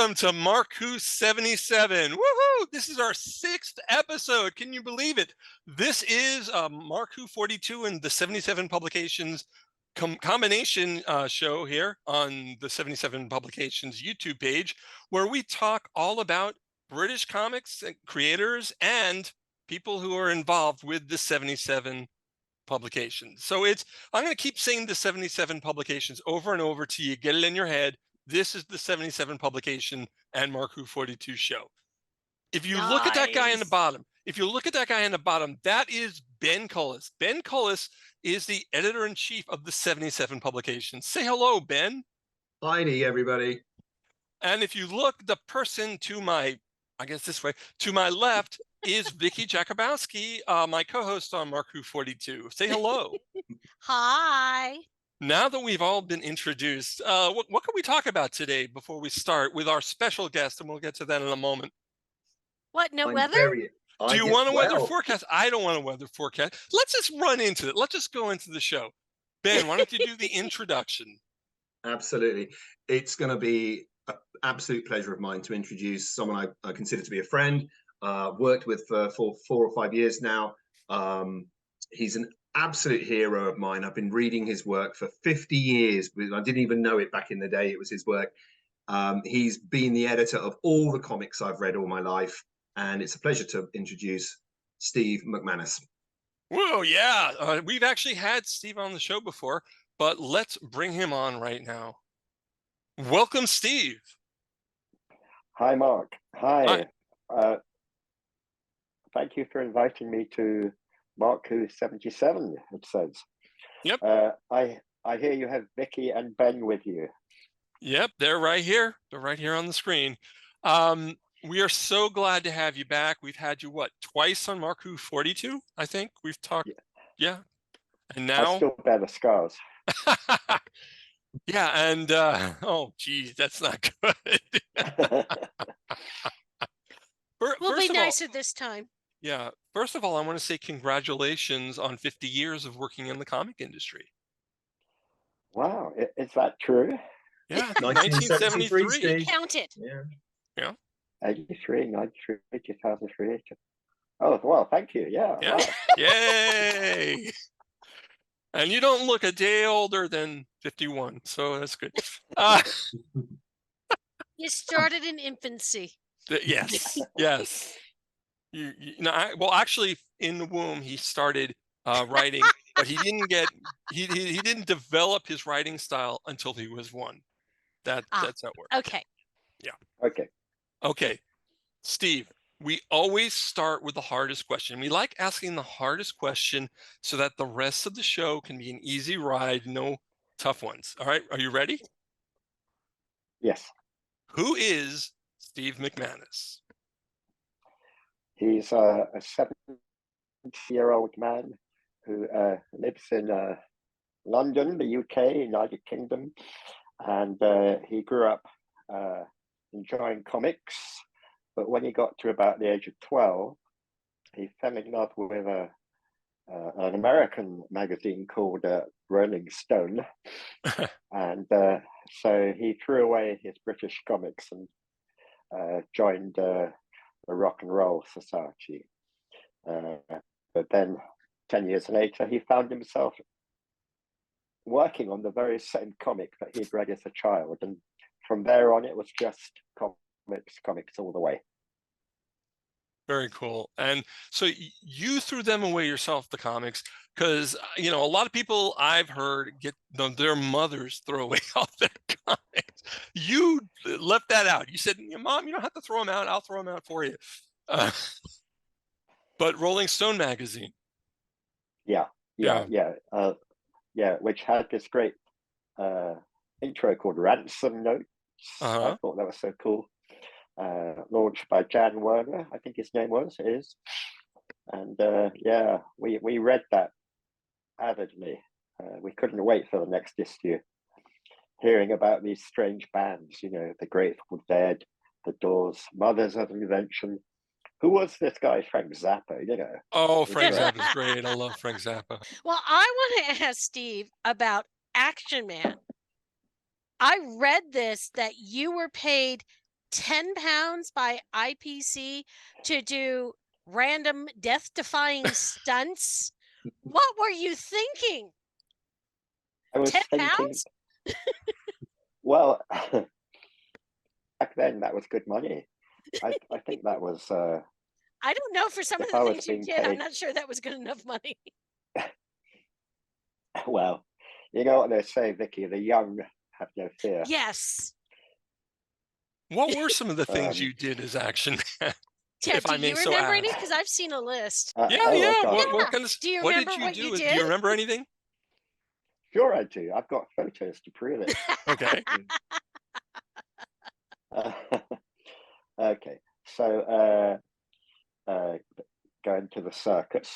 Welcome to MarkWHO77. Woohoo! This is our 6th episode. Can you believe it? This is MarkWHO42 and the 77 Publications combination show here on the 77 Publications YouTube page, where we talk all about British comics and creators and people who are involved with the 77 Publications. So I'm going to keep saying the 77 Publications over and over till you get it in your head. This is the 77 Publication and MarkWHO42 show. If you look at that guy in the bottom, that is Ben Cullis. Ben Cullis is the editor-in-chief of the 77 Publications. Say hello, Ben. Heidi, everybody. And if you look, the person to my, I guess this way, to my left is Vicky Jakubowski, my co-host on MarkWHO42. Say hello. Hi. Now that we've all been introduced, what can we talk about today before we start with our special guest? And we'll get to that in a moment. What, no weather? Do you want a weather forecast? I don't want a weather forecast. Let's just run into it. Let's just go into the show. Ben, why don't you do the introduction? Absolutely. It's going to be an absolute pleasure of mine to introduce someone I consider to be a friend, worked with for 4 or 5 years now. He's an absolute hero of mine. I've been reading his work for 50 years. I didn't even know it back in the day. It was his work. He's been the editor of all the comics I've read all my life. And it's a pleasure to introduce Steve MacManus. Whoa, yeah. We've actually had Steve on the show before, but let's bring him on right now. Welcome, Steve. Hi, Mark. Hi. Thank you for inviting me to MarkWHO77, it says. Yep. I hear you have Vicky and Ben with you. Yep, they're right here. They're right here on the screen. We are so glad to have you back. We've had you, twice on MarkWHO42, I think. We've talked, yeah. And now... I still bear the scars. Yeah, and, oh, geez, that's not good. We'll be nicer this time. Yeah. First of all, I want to say congratulations on 50 years of working in the comic industry. Wow. Is that true? Yeah. 1973. Count it. Yeah. 83, 93, 2003. Oh, well, thank you. Yeah. Wow. Yay. And you don't look a day older than 51, so that's good. You started in infancy. Yes. Yes. Well, actually, in the womb, he started writing, but he didn't develop his writing style until he was 1. That's how it works. Okay. Yeah. Okay. Steve, we always start with the hardest question. We like asking the hardest question so that the rest of the show can be an easy ride, no tough ones. All right. Are you ready? Yes. Who is Steve MacManus? He's a 70-year-old man who lives in London, the UK, United Kingdom, and he grew up enjoying comics. But when he got to about the age of 12, he fell in love with an American magazine called Rolling Stone. And so he threw away his British comics and joined the Rock and Roll Society. But then 10 years later, he found himself working on the very same comic that he'd read as a child. And from there on, it was just comics all the way. Very cool. And so you threw them away yourself, the comics, because, a lot of people I've heard get their mothers throw away all their comics. You left that out. You said, Mom, you don't have to throw them out. I'll throw them out for you. But Rolling Stone magazine. Yeah, which had this great intro called Ransom Notes. I thought that was so cool. Launched by Jan Werner, I think his name is. And we read that avidly. We couldn't wait for the next issue, hearing about these strange bands, the Grateful Dead, the Doors, Mothers of Invention. Who was this guy, Frank Zappa? Oh, Frank Zappa's great. I love Frank Zappa. Well, I want to ask Steve about Action Man. I read this that you were paid £10 by IPC to do random death-defying stunts. What were you thinking? I was £10? thinking, well, back then that was good money. I think that was, I don't know. For some of if the I was things you being did, I'm paid, not sure that was good enough money. well, you know what they say, Vicky, the young have no fear. Yes. What were some of the things you did as Action Man? Yeah, If do I may you so remember any? ask. Because I've seen a list. Yeah, Oh, yeah. gosh. What kind of? Do you What remember did you what do? you Do did? you remember anything? Sure I do. I've got photos to prove it. Okay. Okay, so going to the circus,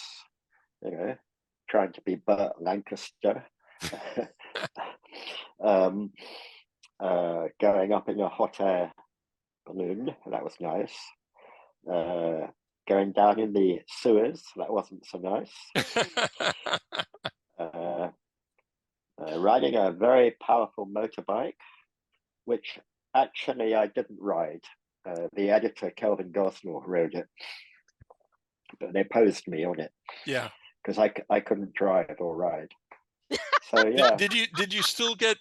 you know, trying to be Burt Lancaster, going up in a hot air balloon, that was nice. Going down in the sewers, that wasn't so nice. Riding a very powerful motorbike, which actually I didn't ride. The editor, Kelvin Gosnell, rode it, but they posed me on it. Yeah. Because I couldn't drive or ride. So yeah. Did you still get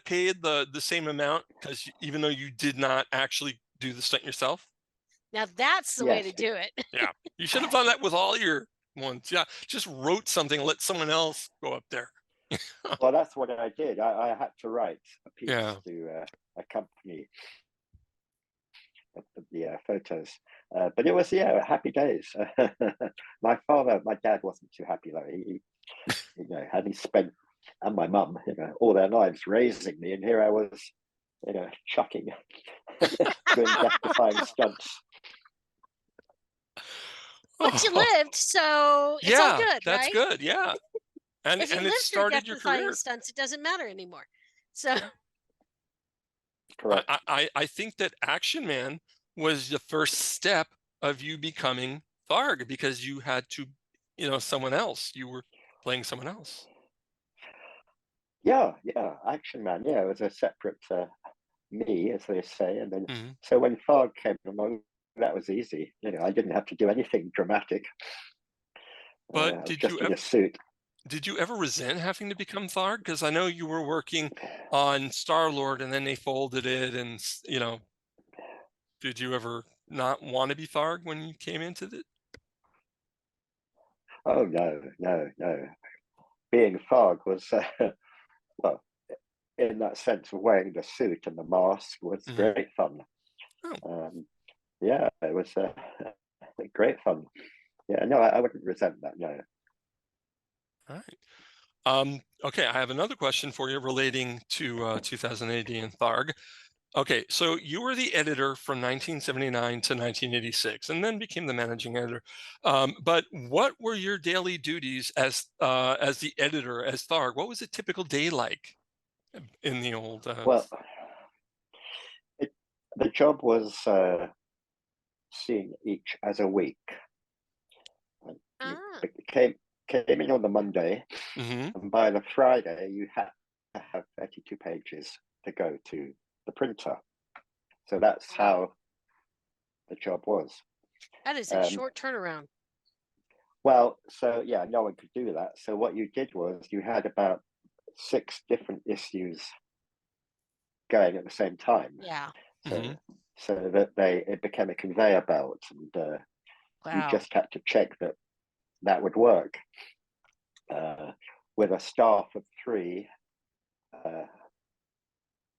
paid the same amount, because even though you did not actually do the stunt yourself? Now that's the way to do it. Yeah, you should have done that with all your ones. Yeah, just wrote something, let someone else go up there. Well, that's what I did. I had to write a piece to accompany the photos. But it was, happy days. My dad wasn't too happy though. He having spent, and my mum, all their lives raising me, and here I was, chucking, doing death-defying stunts. But you lived, so it's all good, that's right? good. Yeah, and if you it live through started your death-defying career. stunts, it doesn't matter anymore. So correct. I think that Action Man was the first step of you becoming Tharg, because you had to, someone else. You were playing someone else. Yeah, Action Man. Yeah, it was a separate me, as they say. And then, so when Tharg came along, that was easy. I didn't have to do anything dramatic. But did just you in ever, a suit. Did you ever resent having to become Tharg? Because I know you were working on Starlord, and then they folded it, and did you ever not want to be Tharg when you came into it? Oh no. Being Tharg was well, in that sense of wearing the suit and the mask was great fun. Oh. Yeah, it was great fun. Yeah, no, I wouldn't resent that. No. All right. Okay, I have another question for you relating to 2000 AD and Tharg. Okay, so you were the editor from 1979 to 1986, and then became the managing editor. But what were your daily duties as the editor, as Tharg? What was a typical day like in the old? Well, the job was seen each as a week. Came in on the Monday, and by the Friday you had to have 32 pages to go to the printer. So that's how the job was. That is a short turnaround. Well, so yeah, no one could do that. So what you did was you had about 6 different issues going at the same time. Yeah. So that it became a conveyor belt, and you just had to check that would work. With a staff of 3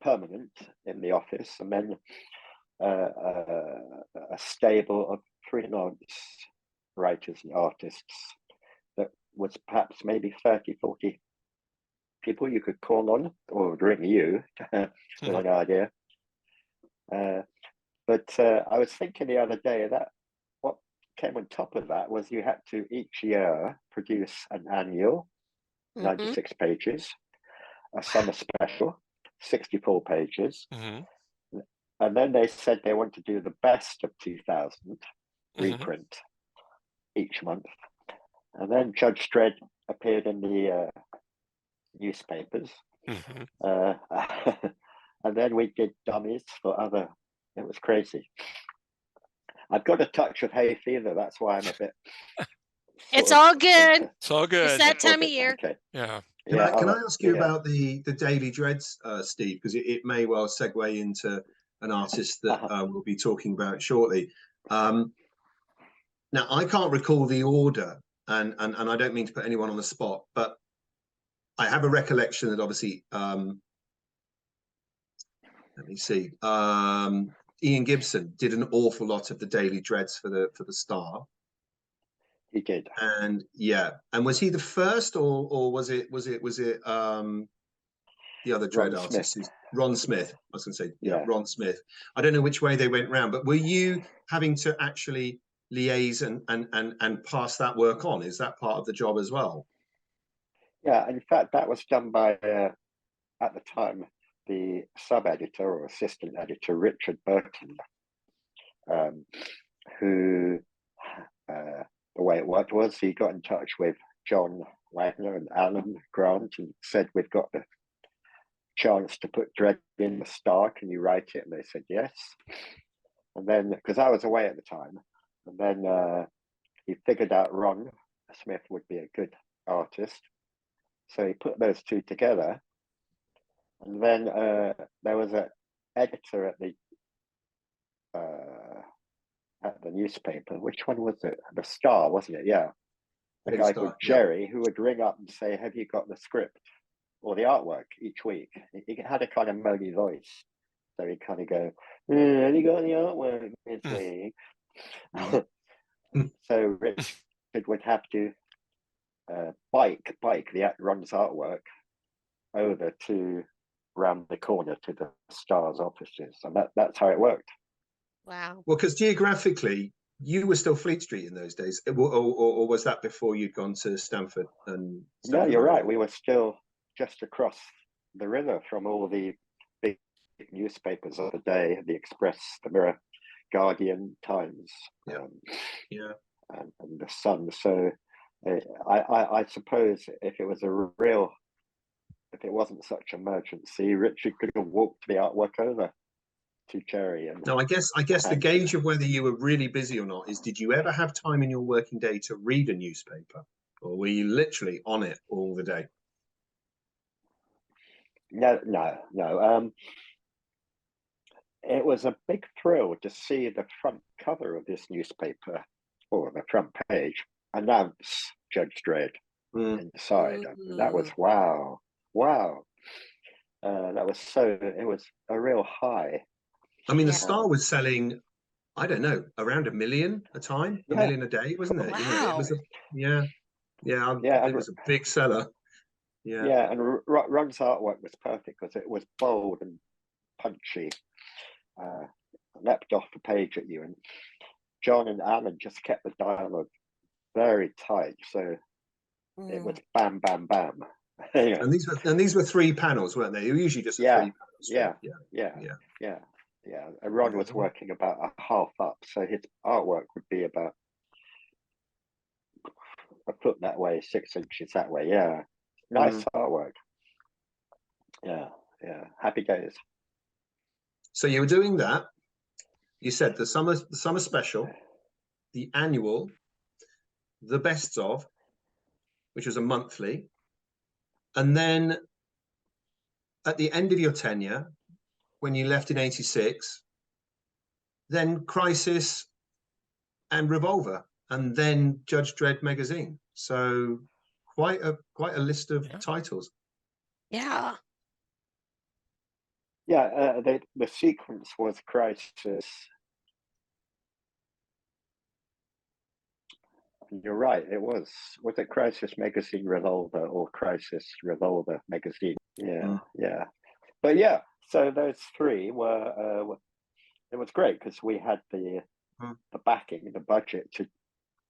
permanent in the office, and then a stable of freelance writers and artists that was perhaps maybe 30, 40 people you could call on or ring you with an idea. But I was thinking the other day that what came on top of that was you had to each year produce an annual, 96 pages, a summer special, 64 pages. And then they said they want to do the best of 2000 reprint each month. And then Judge Dredd appeared in the newspapers. And then we did dummies for other It was crazy. I've got a touch of hay fever. That's why I'm a bit. It's all good. It's all good. It's that time of year. Okay. Yeah. Can I ask you yeah. about the Daily Dreads, Steve? Because it may well segue into an artist that we'll be talking about shortly. Now, I can't recall the order, and I don't mean to put anyone on the spot, but I have a recollection that obviously, let me see, Ian Gibson did an awful lot of the Daily Dreads for the Star. He did. And yeah, and was he the first, or was it the other Dredd artist, Ron Smith? I was going to say, yeah, Ron Smith. I don't know which way they went round, but were you having to actually liaise and pass that work on? Is that part of the job as well? Yeah, in fact, that was done by at the time the sub-editor or assistant editor Richard Burton, who the way it worked was he got in touch with John Wagner and Alan Grant and said, "We've got the chance to put Dredd in the Star. Can you write it?" And they said yes. And then, because I was away at the time, and then he figured out Ron Smith would be a good artist, so he put those two together. And then there was an editor at the newspaper. Which one was it? The Star, wasn't it? Yeah. A guy called Jerry who would ring up and say, "Have you got the script or the artwork?" each week. He had a kind of moany voice. So he'd kind of go, "Have you got the artwork this week?" So Richard would have to bike Ron's artwork over to round the corner to the Star's offices. And that's how it worked. Wow. Well, because geographically, you were still Fleet Street in those days, or was that before you'd gone to Stamford? No, you're right. We were still just across the river from all the big newspapers of the day: the Express, the Mirror, Guardian, Times, and the Sun. So I suppose if it wasn't such emergency, Richard could have walked the artwork over to Jerry. And no, I guess the gauge of whether you were really busy or not is: did you ever have time in your working day to read a newspaper, or were you literally on it all the day? No. It was a big thrill to see the front cover of this newspaper, or the front page, announce Judge Dredd inside. That was wow. That was it was a real high. I mean, the Star was selling, I don't know, around 1 million a time, 1 million a day, wasn't it? Wow. You know, it was it was a big seller. Yeah, and Ron's artwork was perfect because it was bold and punchy, leapt off the page at you, and John and Alan just kept the dialogue very tight, so it was bam, bam, bam. And these were 3 panels, weren't they? They were usually just 3 panels. Yeah. And Ron was working about a half up, so his artwork would be about a foot that way, 6 inches that way. Yeah, nice artwork. Yeah. Happy days. So you were doing that. You said the summer special, the annual, the bests of, which was a monthly, and then at the end of your tenure, when you left in '86, then Crisis and Revolver, and then Judge Dredd Megazine. So quite a list of titles. Yeah. Yeah, the sequence was Crisis. You're right. It was it Crisis Magazine Revolver or Crisis Revolver Magazine? Yeah. But yeah, so those 3 were. It was great because we had the backing, the budget to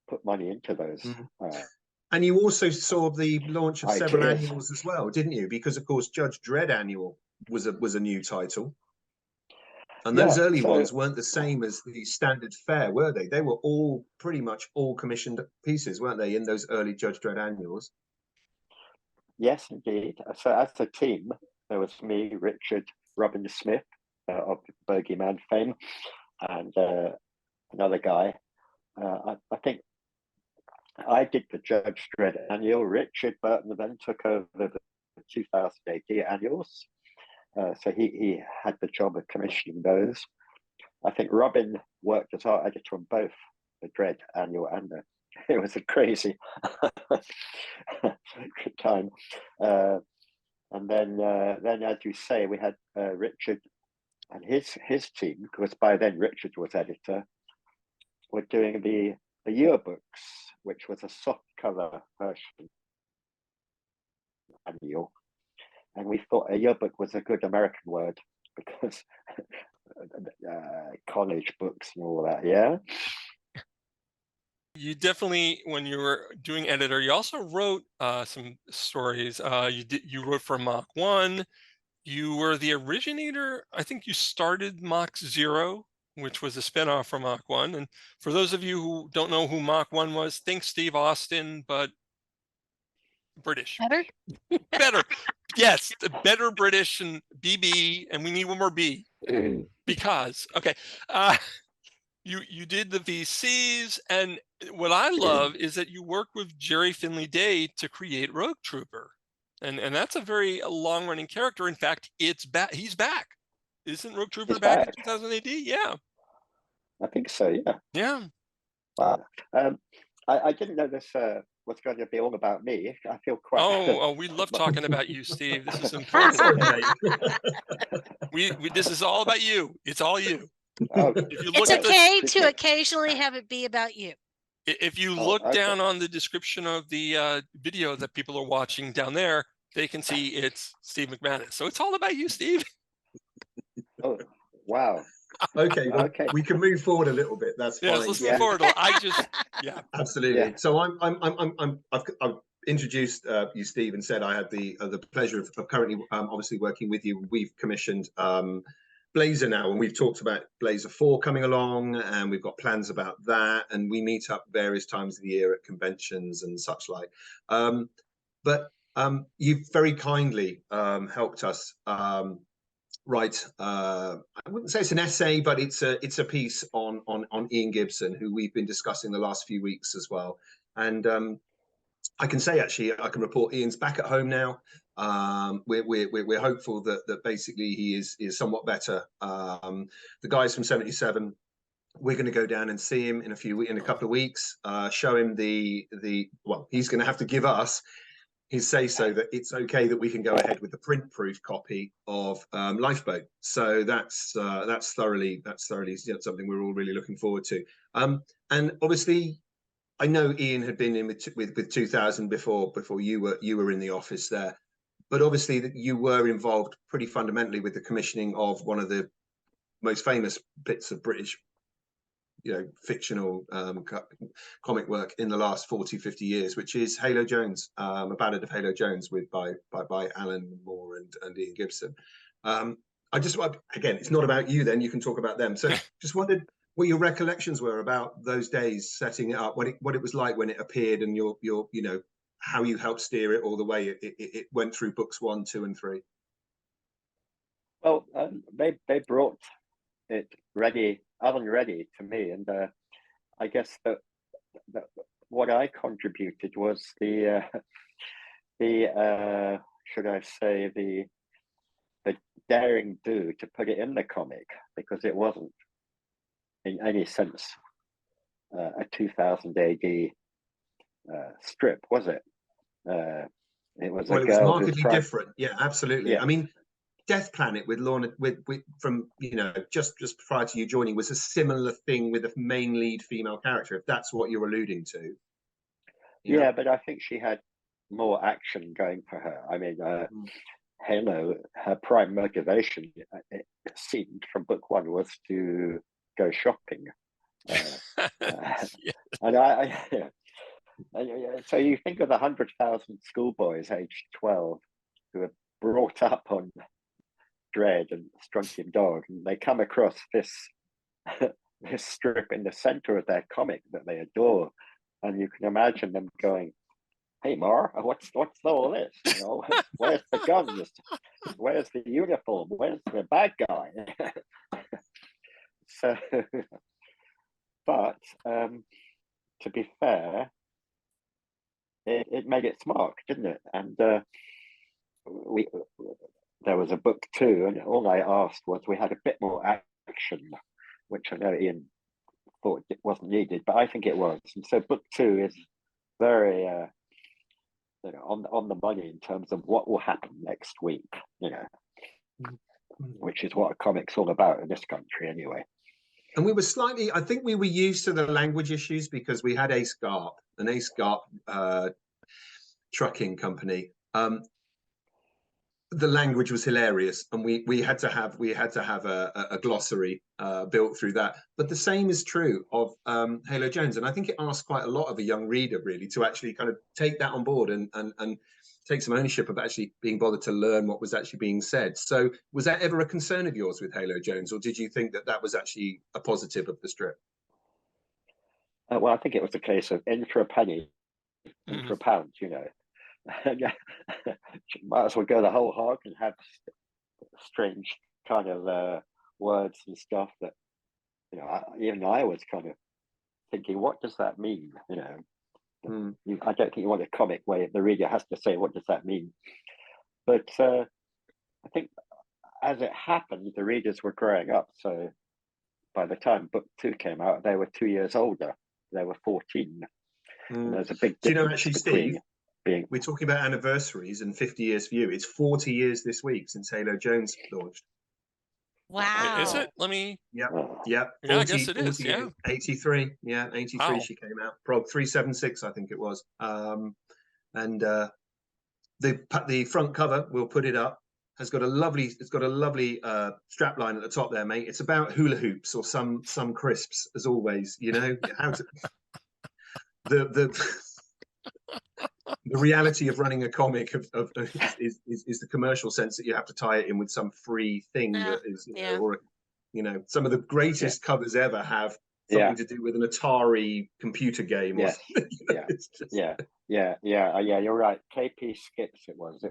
put money into those. And you also saw the launch of several annuals as well, didn't you? Because of course, Judge Dredd Annual was a new title, and those early ones weren't the same as the standard fare, were they? They were all pretty much all commissioned pieces, weren't they? In those early Judge Dredd Annuals. Yes, indeed. So as a team, there was me, Richard, Robin Smith, of Bogeyman fame, and another guy. I think I did the Judge Dredd annual. Richard Burton then took over the 2000 AD annuals. So he had the job of commissioning those. I think Robin worked as art editor on both the Dredd annual and it was a crazy time. And then, as you say, we had Richard and his team, because by then Richard was editor, were doing the yearbooks, which was a soft cover version annual. And we thought a yearbook was a good American word because college books and all that, yeah. You definitely, when you were doing editor, you also wrote some stories. You wrote for MarkWHO77. You were the originator. I think you started MarkZero, which was a spinoff from MarkWHO77. And for those of you who don't know who MarkWHO77 was, think Steve Austin, but British. Better. Yes, better British and BB, and we need one more B. Because, okay. You did the VCs, and what I love is that you worked with Jerry Finley Day to create Rogue Trooper, and that's a very long-running character. In fact, it's back. He's back. Isn't Rogue Trooper back in 2000 AD? Yeah, I think so. Yeah. Yeah. Wow. I didn't know this was going to be all about me. I feel quite. Oh, we love talking about you, Steve. This is important. This is all about you. It's all you. Oh, if you look it's at okay to occasionally have it be about you. If you look down on the description of the video that people are watching down there, they can see it's Steve MacManus. So it's all about you, Steve. Oh, wow. Okay, well, we can move forward a little bit. That's fine. Let's move forward. Yeah, absolutely. Yeah. So I've introduced you, Steve, and said I had the pleasure of currently obviously working with you. We've commissioned Blazer now, and we've talked about Blazer 4 coming along, and we've got plans about that, and we meet up various times of the year at conventions and such like. But you've very kindly helped us write. I wouldn't say it's an essay, but it's a piece on Ian Gibson, who we've been discussing the last few weeks as well. And I can say, actually, I can report Ian's back at home now. We're hopeful that basically he is somewhat better. The guys from 77, we're going to go down and see him in a couple of weeks. Show him well, he's going to have to give us his say so that it's okay that we can go ahead with the print proof copy of Lifeboat. So that's thoroughly something we're all really looking forward to. And obviously, I know Ian had been in with 2000 before you were in the office there. But obviously, that you were involved pretty fundamentally with the commissioning of one of the most famous bits of British, fictional comic work in the last 40, 50 years, which is Halo Jones, a ballad of Halo Jones by Alan Moore and Ian Gibson. I just, again, it's not about you. Then you can talk about them. So just wondered what your recollections were about those days, setting it up, what it was like when it appeared, and your how you helped steer it all the way it went through books 1, 2, and 3. Well, they brought it oven ready to me, and I guess that what I contributed was the should I say the daring do to put it in the comic, because it wasn't in any sense a 2000 AD strip, was it? It was it was markedly different. Yeah, absolutely. Yeah. I mean, Death Planet with Lorna, with from just prior to you joining, was a similar thing with a main lead female character, if that's what you're alluding to. Yeah, but I think she had more action going for her. I mean, Halo, her prime motivation, it seemed from book 1, was to go shopping. And so you think of the 100,000 schoolboys aged 12 who are brought up on Dredd and Strontium Dog, and they come across this strip in the center of their comic that they adore, and you can imagine them going, hey, Mar, what's all this? You know, where's the guns? Where's the uniform? Where's the bad guy? So, but to be fair, it made its mark, didn't it? And there was a book 2, and all I asked was we had a bit more action, which I know Ian thought it wasn't needed, but I think it was. And so book 2 is very on the money in terms of what will happen next week, which is what a comic's all about in this country anyway. And we were slightly, I think we were used to the language issues because we had Ace Garp, an Ace Garp trucking company. The language was hilarious, and we had to have a glossary built through that. But the same is true of Halo Jones, and I think it asks quite a lot of a young reader really to actually kind of take that on board and take some ownership of actually being bothered to learn what was actually being said. So was that ever a concern of yours with Halo Jones, or did you think that that was actually a positive of the strip? Well, I think it was a case of in for a penny, in for a pound, might as well go the whole hog and have strange kind of words and stuff that even I was kind of thinking, what does that mean? I don't think you want a comic where the reader has to say, what does that mean? But I think as it happened, the readers were growing up, so by the time book 2 came out, they were 2 years older. They were 14. And there's a big difference actually, between Steve, we're talking about anniversaries and 50 years for you. It's 40 years this week since Halo Jones launched. Wow. Is it? Let me. Yep. 40, Yeah, I guess it is. Yeah. 83. Yeah, 83 wow. She came out. Prog 376, I think it was. And the front cover, we'll put it up, has got a lovely. It's got a lovely strap line at the top there, mate. It's about hula hoops or some crisps, as always. How to the reality of running a comic is the commercial sense that you have to tie it in with some free thing that is, some of the greatest covers ever have something to do with an Atari computer game. Yes. You're right. KP Skips. It was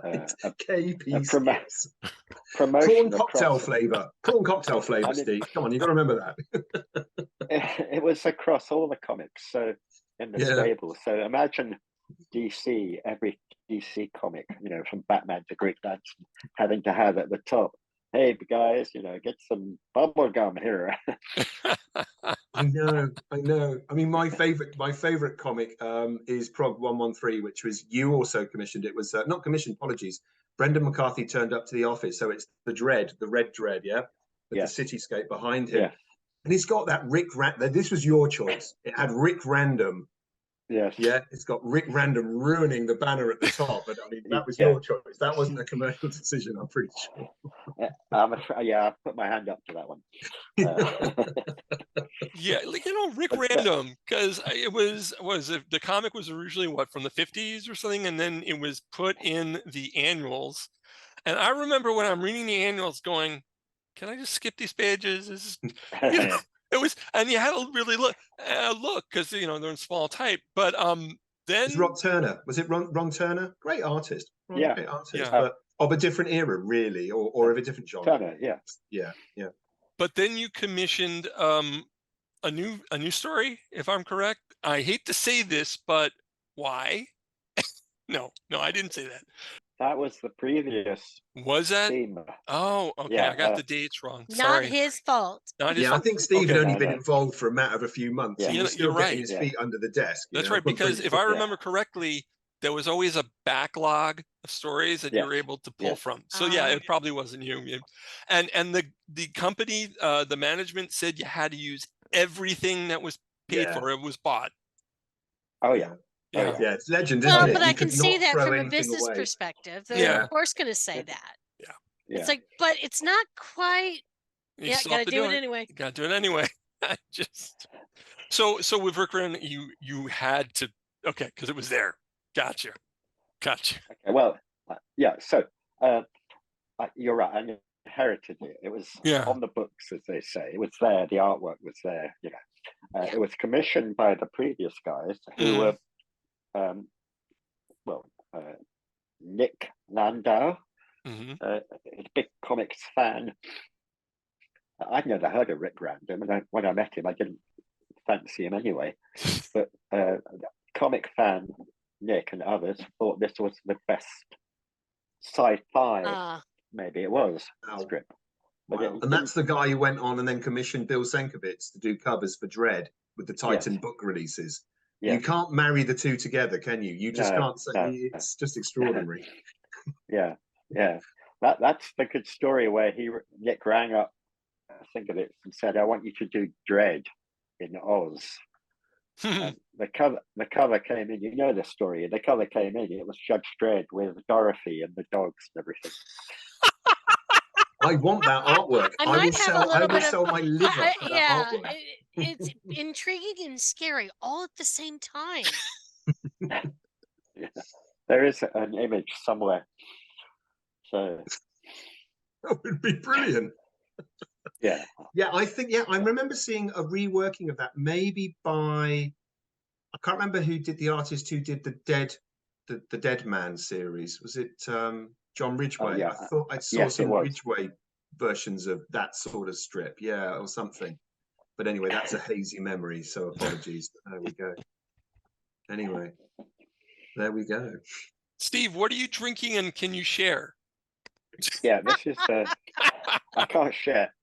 right. KP Skips. Promotion corn cocktail flavor. Steve, come on, you got to remember that. It was across all the comics. So in the stable. So imagine DC, every DC comic, from Batman to Green Lantern, having to have at the top, hey guys, get some bubble gum here. I know. I mean, my favorite comic is Prog 113, which was, you also commissioned. It was not commissioned, apologies. Brendan McCarthy turned up to the office, so it's the Dredd, the red Dredd, with the cityscape behind him. And he's got that Rick this was your choice. It had Rick Random. Yes. Yeah, it's got Rick Random ruining the banner at the top. But I mean, that was your choice. That wasn't a commercial decision, I'm pretty sure. I put my hand up to that one. Rick Random, because it was the comic was originally from the 50s or something, and then it was put in the annuals. And I remember when I'm reading the annuals going, can I just skip these pages? It was, and you had to really look because they're in small type. But then it's Ron Turner. Was it Ron Turner? Great artist. Great artist, but of a different era, really, or of a different genre. Turner, yeah. But then you commissioned a new story, if I'm correct. I hate to say this, but why? No, I didn't say that. That was the previous. Was that? Theme. Oh, okay. Yeah, I got the dates wrong. Not his fault. Not his fault. I think Steve had only been involved for a matter of a few months. Yeah. He was still getting his feet under the desk. That's right, because if I remember correctly, there was always a backlog of stories that you were able to pull from. So it probably wasn't you. And the company, the management said you had to use everything that was paid for. It was bought. Oh yeah. Yeah, it's legend, isn't it? Well, but I can see that from a business perspective. They're of course going to say that. Yeah. It's like, but it's not quite. You got to do it anyway. You got to do it anyway. So with Rick Random, you had to, because it was there. Gotcha. Okay, well, so you're right. I inherited it. It was on the books, as they say. It was there. The artwork was there. It was commissioned by the previous guys who were Nick Landau. Hmm. He's a big comics fan. I'd never heard of Rick Random, and when I met him, I didn't fancy him anyway. But comic fan Nick and others thought this was the best sci-fi, maybe it was, strip. But Wow. And that's the guy who went on and then commissioned Bill Sienkiewicz to do covers for Dredd with the Titan book releases. Yes. You can't marry the two together, can you? You just can't say it's just extraordinary. Yeah. That's the good story where Nick rang up Sienkiewicz and said, "I want you to do Dredd in Oz." The cover came in. You know the story. The cover came in. It was Judge Dredd with Dorothy and the dogs and everything. I want that artwork. I will sell my liver for that artwork. It's intriguing and scary all at the same time. Yeah. There is an image somewhere. So that would be brilliant. Yeah. I remember seeing a reworking of that, maybe by, I can't remember who did, the artist who did the Dead Man series. Was it John Ridgway? I thought I saw some Ridgway versions of that sort of strip, or something. But anyway, that's a hazy memory, so apologies. There we go. Anyway, there we go. Steve, what are you drinking, and can you share? Yeah, this is I can't share,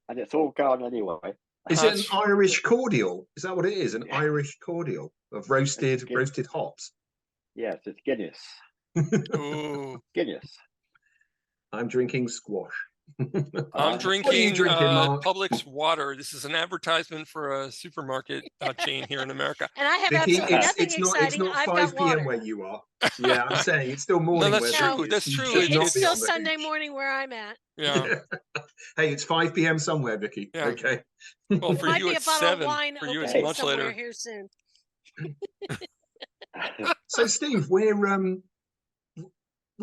and it's all gone anyway. Is it an Irish cordial? Is that what it is? An Irish cordial of roasted hops? Yes, it's Guinness. Ooh. Guinness. I'm drinking squash. I'm drinking, what are you drinking, Mark? Publix water. This is an advertisement for a supermarket chain here in America. And I have Vicky, absolutely nothing exciting. It's not I've 5 got water. p.m. where you are. Yeah, I'm saying it's still morning. No, that's true. That's true. It's still Sunday morning where I'm at. Yeah. Hey, it's 5 p.m. somewhere, Vicky. Yeah. Okay. Well, for you it's 7. For you it's much later. Here soon. So, Steve, we're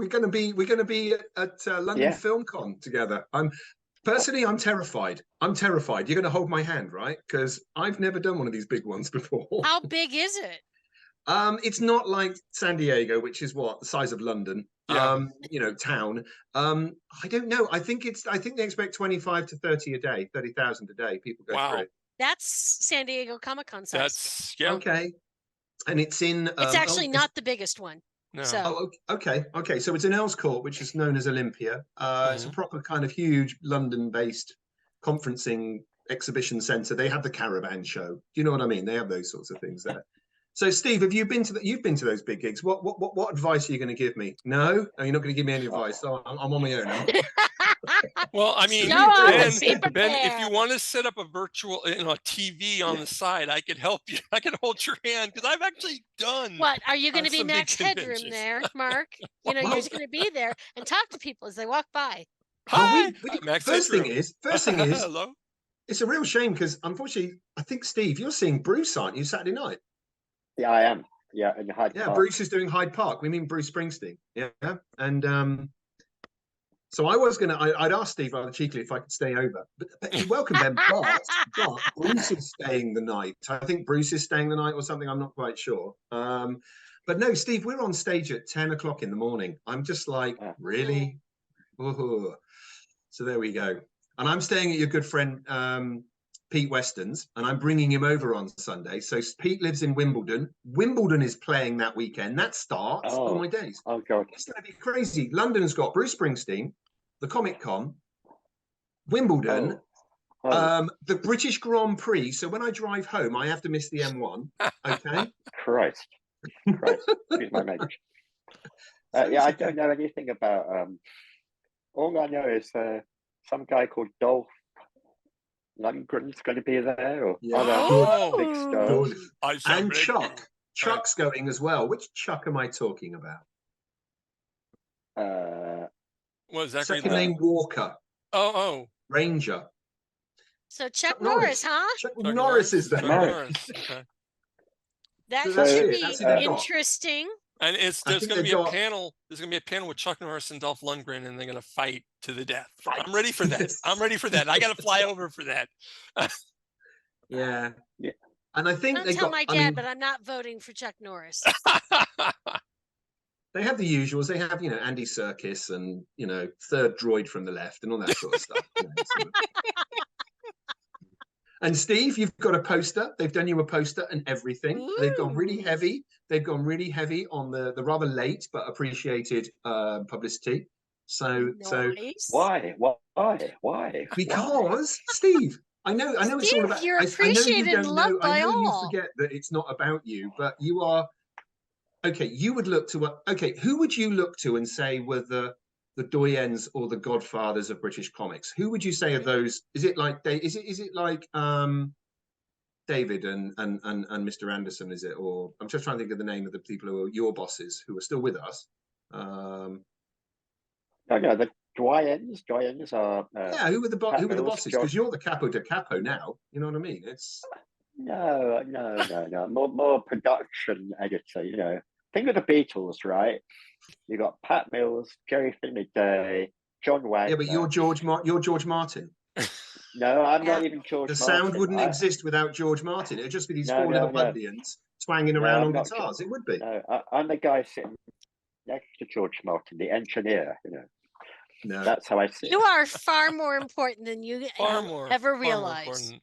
going to be at London Film Con together. I'm terrified. I'm terrified. You're going to hold my hand, right? Because I've never done one of these big ones before. How big is it? It's not like San Diego, which is the size of London. Town. I don't know. I think they expect 25 to 30 a day, 30,000 a day. People go through. That's San Diego Comic-Con size. That's okay. And it's in. It's actually not the biggest one. No. So. Okay. So it's in Earls Court, which is known as Olympia. It's a proper kind of huge London-based conferencing exhibition centre. They have the Caravan Show. Do you know what I mean? They have those sorts of things there. So, Steve, have you been to you've been to those big gigs? What advice are you going to give me? No, you're not going to give me any advice. So I'm on my own. Well, I mean, Ben, if you want to set up a virtual, TV on the side, I could help you. I could hold your hand because I've actually done. What are you going to be Max Headroom there, Mark? You're just going to be there and talk to people as they walk by. Hi, first thing is, hello. It's a real shame because unfortunately, I think Steve, you're seeing Bruce, aren't you, Saturday night? Yeah, I am. Yeah, in Hyde Park. Bruce is doing Hyde Park. We mean Bruce Springsteen. Yeah, and so I was I'd asked Steve rather cheekily if I could stay over, but you're welcome, Ben. But Bruce is staying the night. I think Bruce is staying the night or something. I'm not quite sure. But no, Steve, we're on stage at 10 o'clock in the morning. I'm just like, really? Ooh. So there we go. And I'm staying at your good friend Pete Weston's, and I'm bringing him over on Sunday. So Pete lives in Wimbledon. Wimbledon is playing that weekend. That starts. Oh my days. Oh God. It's going to be crazy. London's got Bruce Springsteen, the Comic Con, Wimbledon, the British Grand Prix. So when I drive home, I have to miss the M1. Okay. Christ. Excuse my language. I don't know anything about. All I know is some guy called Dolph Lundgren's going to be there, or other big stars. And Chuck. Chuck's going as well. Which Chuck am I talking about? Was that second name Walker? Oh, Ranger. So Chuck Norris, huh? Chuck Norris is there. Okay. That should be interesting. And there's going to be a panel. There's going to be a panel with Chuck Norris and Dolph Lundgren, and they're going to fight to the death. I'm ready for that. I'm ready for that. I got to fly over for that. Yeah. And I think don't tell my dad, but I'm not voting for Chuck Norris. They have the usuals. They have, Andy Serkis and, third droid from the left and all that sort of stuff. And Steve, you've got a poster. They've done you a poster and everything. Ooh. They've gone really heavy. They've gone really heavy on the rather late but appreciated publicity. So why? Because Steve, I know it's all about. You're I know you appreciated and don't loved know. by I know you all. forget that it's not about you, but you are. Okay, you would look to okay. Who would you look to and say were the doyens or the godfathers of British comics? Who would you say are those? Is it like David and Mr. Anderson? Is it, or I'm just trying to think of the name of the people who are your bosses who are still with us. No, the doyens are. Yeah, who were the bosses? Because you're the capo de capo now. You know what I mean? It's no. More production editor. Think of the Beatles, right? You got Pat Mills, Jerry Finley-Day, John Wagner. Yeah, but you're George Martin. No, I'm not even George The Martin. sound wouldn't exist without George Martin. It'd just be these four little Buddians twanging around on guitars. It would be. No, I'm the guy sitting next to George Martin, the engineer. No, that's how I see it. You are far more important than you ever realized.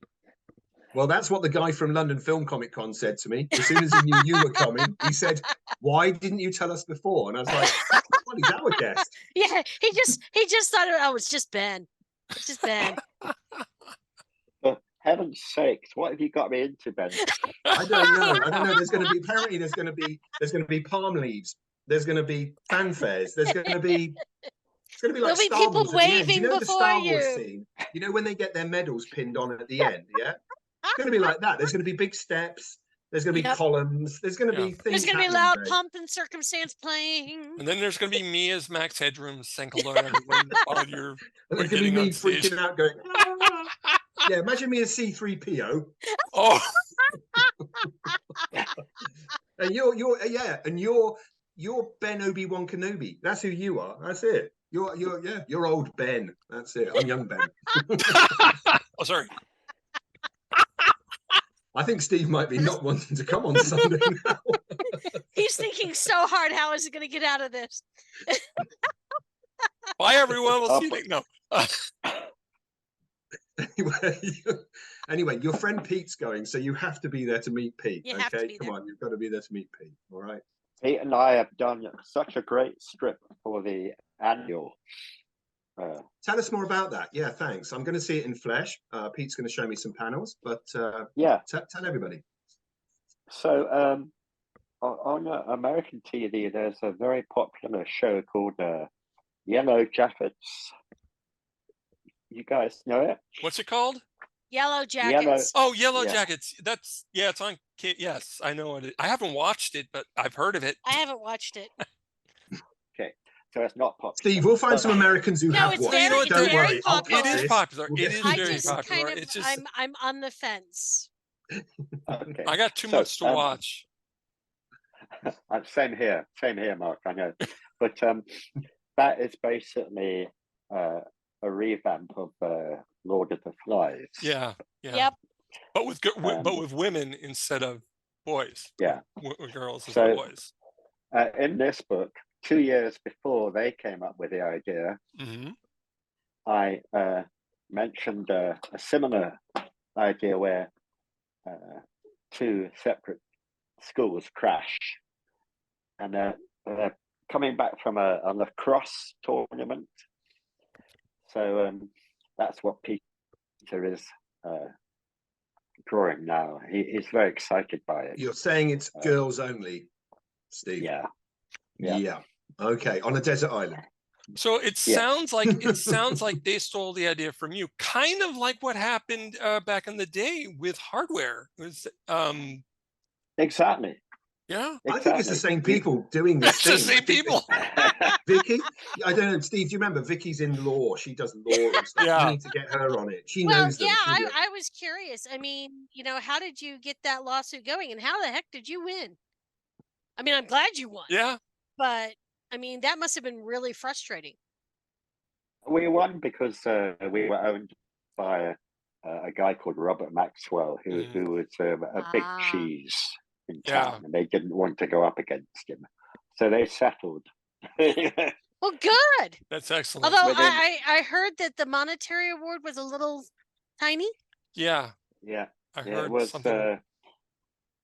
Well, that's what the guy from London Film Comic Con said to me. As soon as he knew you were coming, he said, "Why didn't you tell us before?" And I was like, "Well, he's our guest." Yeah, he just thought, oh, it's just Ben. It's just Ben. For heaven's sakes, what have you got me into, Ben? I don't know. There's going to be palm leaves. There's going to be fanfares. There's going to be. It's going to be like There'll be Star people Wars at the end. waving The before Star Wars you. scene? When they get their medals pinned on at the end, yeah? It's going to be like that. There's going to be big steps. There's going to be columns. There's going to be things. There's going to be loud pomp and circumstance playing. And then there's going to be me as Max Headroom saying hello to everyone while you're there's going to be me freaking out going, yeah, imagine me as C-3PO. Oh. And you're Ben Obi-Wan Kenobi. That's who you are. That's it. You're old Ben. That's it. I'm young Ben. Oh, sorry. I think Steve might be not wanting to come on Sunday now. He's thinking so hard, how is he going to get out of this? Bye, everyone. We'll see you. No. Anyway, your friend Pete's going, so you have to be there to meet Pete. You have to be Come on, you've got to be there to meet Pete. All right. Pete and I have done such a great strip for the annual. Tell us more about that. Yeah, thanks. I'm going to see it in flesh. Pete's going to show me some panels, but tell everybody. So on American TV, there's a very popular show called Yellow Jackets. You guys know it? What's it called? Yellow Jackets. Yellow Jackets. That's it's on. Yes, I know it. I haven't watched it, but I've heard of it. I haven't watched it. Okay, so it's not popular. Steve, we'll find some Americans who have watched it. Don't worry. Popular. It is popular. It is very popular. It's just I'm on the fence. Okay. I got too much to watch. Same here, Mark. I know, but that is basically a revamp of Lord of the Flies. Yeah. Yep. But with women instead of boys. Yeah. Girls instead of boys. In this book, 2 years before they came up with the idea, I mentioned a similar idea where two separate schools crash, and they're coming back from a lacrosse tournament. So that's what Peter is drawing now. He's very excited by it. You're saying it's girls only, Steve? Yeah. Okay, on a desert island. So it sounds like they stole the idea from you, kind of like what happened back in the day with Hardware. It was, exactly. Yeah, I think it's the same people doing this. It's the same people. Vicky, I don't know, Steve. Do you remember Vicky's in law? She does law and stuff. Yeah. You need to get her on it. She knows them. I was curious. I mean, how did you get that lawsuit going, and how the heck did you win? I mean, I'm glad you won. Yeah. But I mean, that must have been really frustrating. We won because we were owned by a guy called Robert Maxwell, who was a big cheese in town, and they didn't want to go up against him. So they settled. Well, good. That's excellent. Although Within- I heard that the monetary award was a little tiny. Yeah, Yeah, I yeah, heard it was something.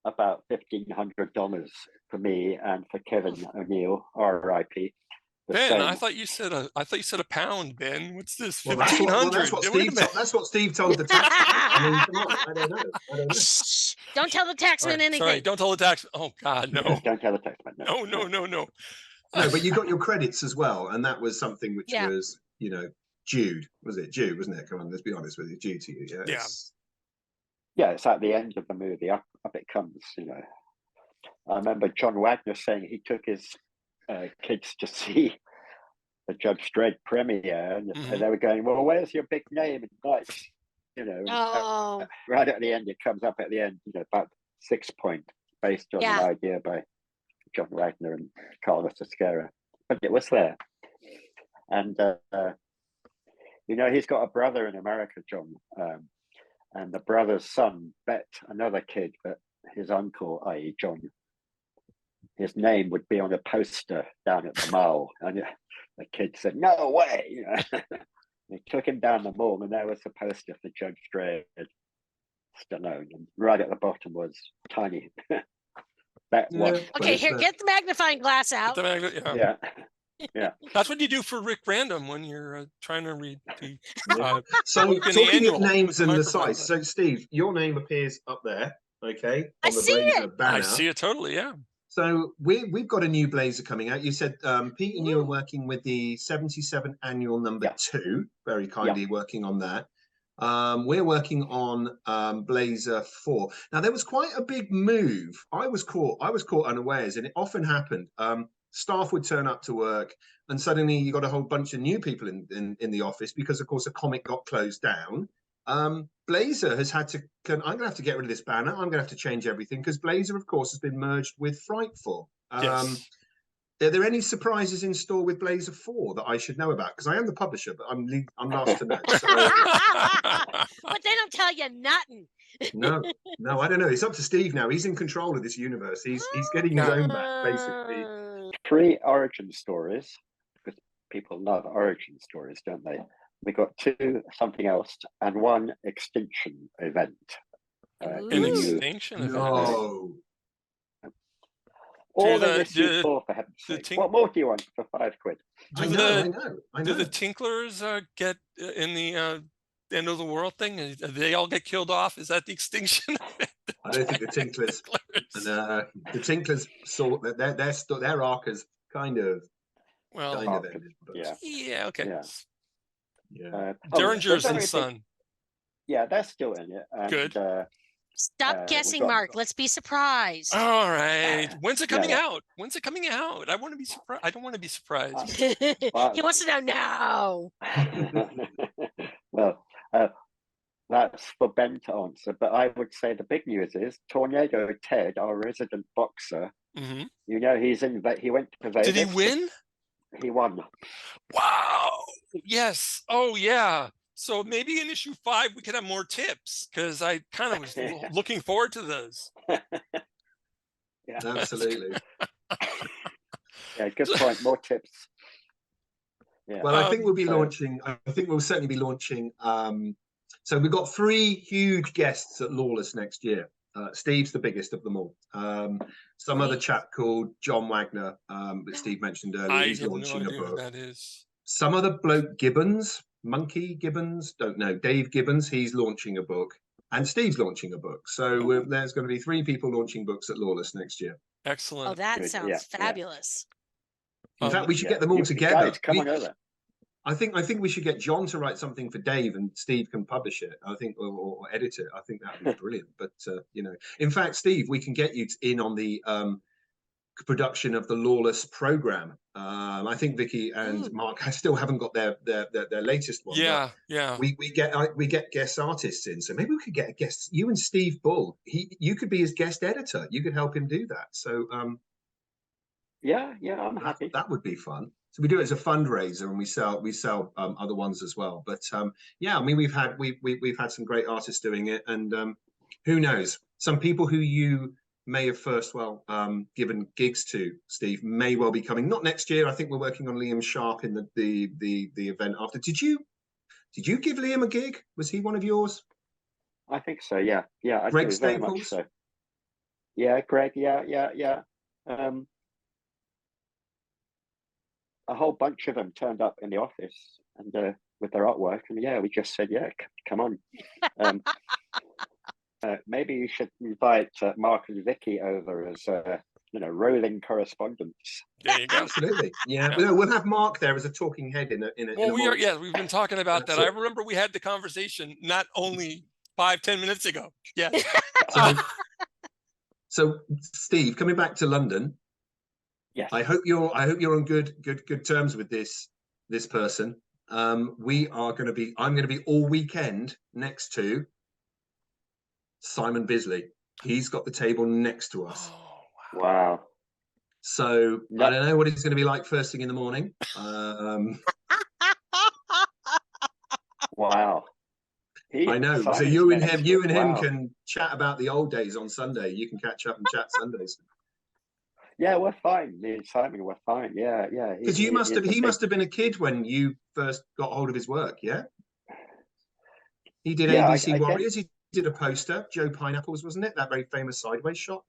about $1,500 for me and for Kevin O'Neill, R.I.P. The Ben, same. I thought you said a pound, Ben. What's this? Well, 1,500. that's what Wait a Steve. minute. That's what Steve told the tax. I mean, come on. I don't know. Shh, don't tell the All taxman right, anything. sorry, don't tell the tax. Oh God, no. Don't tell the taxman. No. No, but you got your credits as well, and that was something which Yeah. was, Jude. Was it Jude? Wasn't it? Come on, let's be honest with you. Jude to you. Yeah. Yeah. Yeah, it's at the end of the movie. Up it comes. I remember John Wagner saying he took his kids to see the Judge Dredd premiere, and Mhm. they were going, "Well, where's your big name and lights?" Oh, Right at the end, it comes up at the end. About 6 point, based on Yeah. an idea by John Wagner and Carlos Esquerra, but it was there. And he's got a brother in America, John, and the brother's son bet another kid that his uncle, i.e. John, his name would be on a poster down at the mall. And the kid said, "No way." They took him down the mall, and there was the poster for Judge Dredd, Stallone, and right at the bottom was tiny. That one. okay. Here, get the magnifying glass out. Yeah. Yeah. That's what you do for Rick Random when you're trying to read the. So Look in the talking annual of names with the and the microphone. size. So Steve, your name appears up there. Okay. I On the see Blazer it. banner. I see it totally. Yeah. So we've got a new Blazer coming out. You said Pete and you are Woo. working with the 77 annual number Yeah. 2. Very kindly working on that. We're working on Blazer 4. Now there was quite a big move. I was caught unawares, and it often happened. Staff would turn up to work, and suddenly you got a whole bunch of new people in the office because, of course, a comic got closed down. Blazer has had to. I'm going to have to get rid of this banner. I'm going to have to change everything because Blazer, of course, has been merged with Frightful. Yes. Are there any surprises in store with Blazer 4 that I should know about? Because I am the publisher, but I'm last to know. So, But they don't tell you nothing. no, I don't know. It's up to Steve now. He's in control of this universe. He's getting his own back, basically. 3 origin stories, because people love origin stories, don't they? We got 2 something else and 1 extinction event. An Ooh. extinction event. No. All the- in this do- for heaven's the sake. tink- What more do you want for 5 quid? I Do know. Do the Tinklers get in the end of the world thing? Do they all get killed off? Is that the extinction? I don't think the Tinklers. And the Tinklers saw that their arc has kind of Well, ended. But Yeah. okay. yeah. Derringers they're and very Son. big- Yeah, they're still in it. And, Good. Stop we guessing, got- Mark. Let's be surprised. All right. When's it coming yeah. out? When's it coming out? I want to be surprised. I don't want to be surprised. He wants to know now. Well, that's for Ben to answer. But I would say the big news is Tornado Ted, our resident boxer. Mhm. He's in. He went to Vegas. Did he win? He won. Wow. Yes. Oh, yeah. So maybe in issue 5 we could have more tips because I kind of was looking forward to those. Yeah, Absolutely. yeah. Good point. More tips. Yeah. Well, I think we'll be so- launching. I think we'll certainly be launching. So we've got 3 huge guests at Lawless next year. Steve's the biggest of them all. Some other chap called John Wagner that Steve mentioned earlier. I He's have no launching idea a who book. that is. Some other bloke Monkey Gibbons, don't know. Dave Gibbons, he's launching a book, and Steve's launching a book. So there's going to be 3 people launching books at Lawless next year. Excellent. Oh, that Good, sounds yeah. fabulous. In fact, we should get them all You together. guys, come on over. I think we should get John to write something for Dave, and Steve can publish it. I think, or edit it. I think that would be brilliant. But in fact, Steve, we can get you in on the production of the Lawless program. I think Vicky and Mark still haven't got their latest one. Yeah. We get guest artists in, so maybe we could get a guest. You and Steve Bull. You could be his guest editor. You could help him do that. So Yeah, I'm happy. that would be fun. So we do it as a fundraiser, and we sell other ones as well. But yeah, I mean, we've had some great artists doing it, and who knows? Some people who you may have first given gigs to, Steve, may well be coming. Not next year. I think we're working on Liam Sharp in the event after. Did you give Liam a gig? Was he one of yours? I think so. Yeah, I Greg do very much Staples? so. Yeah, Greg. Yeah. A whole bunch of them turned up in the office and with their artwork, and yeah, we just said, yeah, come on. Maybe you should invite Mark and Vicky over as rolling correspondents. There you go. Absolutely. Yeah. Yeah. But we'll have Mark there as a talking head in a Well, we are. moment. Yeah, we've been talking about that. I remember we had the conversation not only 5-10 minutes ago. Yeah. So, Steve, coming back to London. Yes. I hope you're on good terms with this person. I'm going to be all weekend next to Simon Bisley. He's got the table next to us. Oh, wow. So Yep. I don't know what he's going to be like first thing in the morning. Wow. I know. Simon's So you and him wow. can chat about the old days on Sunday. You can catch up and chat Sundays. Yeah, we're fine. Me and Simon, we're fine. Yeah. Because he must have been a kid when you first got hold of his work, yeah? He did ABC Warriors. He did a poster, Joe Pineapples, wasn't it? That very famous sideways shot,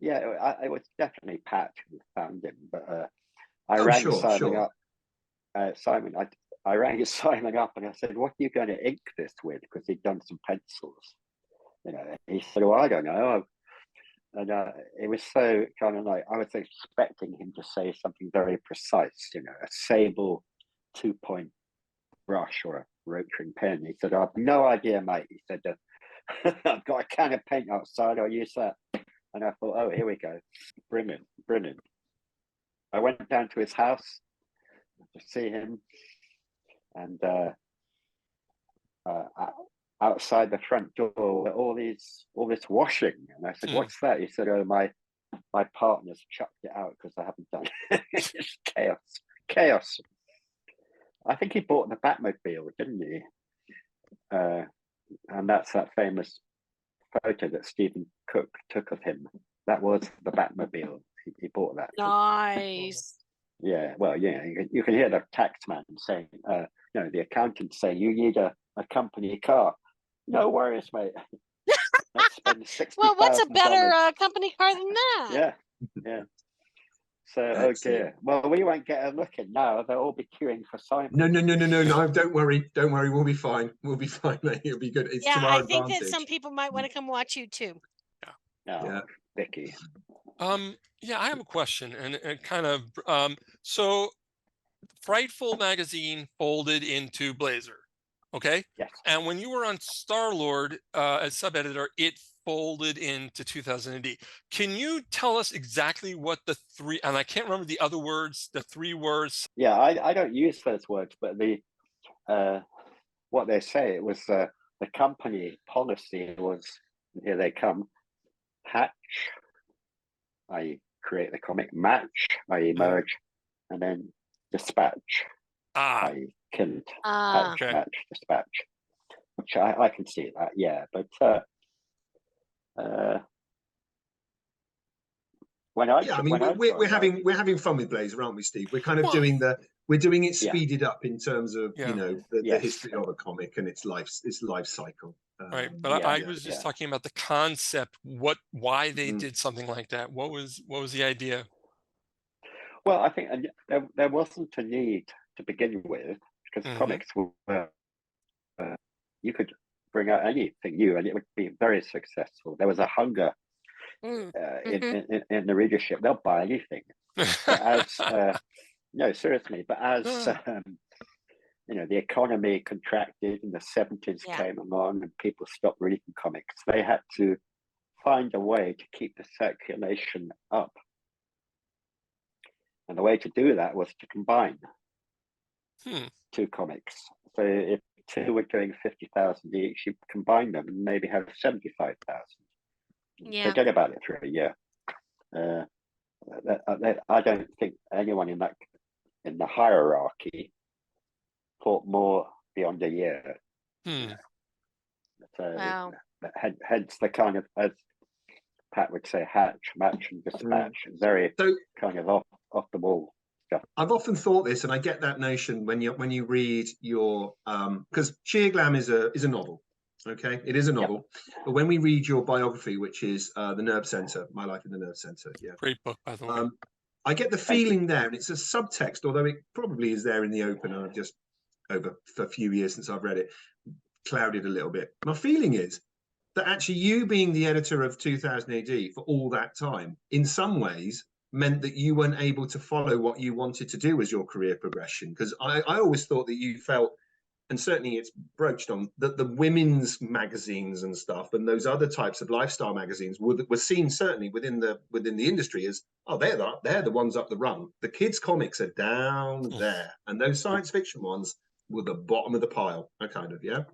Yeah, it was definitely Pat who found him, but I rang Simon up. I rang Simon up and I said, "What are you going to ink this with?" Because he'd done some pencils. He said, "Well, I don't know." And it was so kind of like, I was expecting him to say something very precise, a sable 2-point brush or a rotring pen. He said, "I've no idea, mate." He said, "I've got a can of paint outside, I'll use that." And I thought, oh, here we go. Brilliant. I went down to his house to see him, and outside the front door, all this washing. And I said, "What's that?" He said, "Oh, my partner's chucked it out because I haven't done it." It's just chaos. I think he bought the Batmobile, didn't he? And that's that famous photo that Stephen Cook took of him. That was the Batmobile. He bought that. Nice. Yeah, well, yeah, you can hear the taxman saying, the accountant saying, "You need a company car." "No worries, mate. Let's spend $60,000. Well, what's a better company car than that? Yeah. So, oh dear. Well, we won't get a look in now. They'll all be queuing for Simon. No. Don't worry. We'll be fine. We'll be fine, mate. It'll be good. It's to our advantage. I think that some people might want to come watch you too. Yeah. Vicky. Yeah, I have a question, and kind of so Frightful magazine folded into Blazer, okay? Yes. And when you were on Starlord as sub-editor, it folded into 2000 AD. Can you tell us exactly what the three, and I can't remember the other words, the 3 words. Yeah, I don't use those words, but what they say, it was the company policy was, here they come, hatch, I create the comic, match, I emerge, and then dispatch, I kill, hatch, Okay. match, dispatch, which I can see that, yeah, but we're having fun with Blazer, aren't we, Steve? We're kind of doing it speeded up in terms of the history of a comic and its life cycle. Right, but I was just talking about the concept, why they did something like that. What was the idea? Well, I think there wasn't a need to begin with, because comics were you could bring out anything new and it would be very successful. There was a hunger in the readership. They'll buy anything. But as no, seriously, but as the economy contracted and the 70s came along and people stopped reading comics, they had to find a way to keep the circulation up. And the way to do that was to combine 2 comics. So if 2 were doing 50,000 each, you combine them and maybe have 75,000. Yeah. Forget about it for a year. I don't think anyone in the hierarchy thought more beyond a year. Wow. Hence the kind of, as Pat would say hatch, match, and dispatch. Very So kind of off the wall stuff. I've often thought this, and I get that notion when you read your because SheerGlam is a novel. Okay, it is a novel, but when we read your biography, which is The Nerve Center, My Life in the Nerve Center, yeah, Great book, by the way. I get the feeling there, and it's a subtext, although it probably is there in the open, and I've just, over a few years since I've read it, clouded a little bit. My feeling is that actually you being the editor of 2000 AD for all that time, in some ways, meant that you weren't able to follow what you wanted to do as your career progression. Because I always thought that you felt, and certainly it's broached on, that the women's magazines and stuff and those other types of lifestyle magazines were seen certainly within the industry as, oh, they're the ones up the rung. The kids' comics are down there, and those science fiction ones were the bottom of the pile. Kind of, yeah.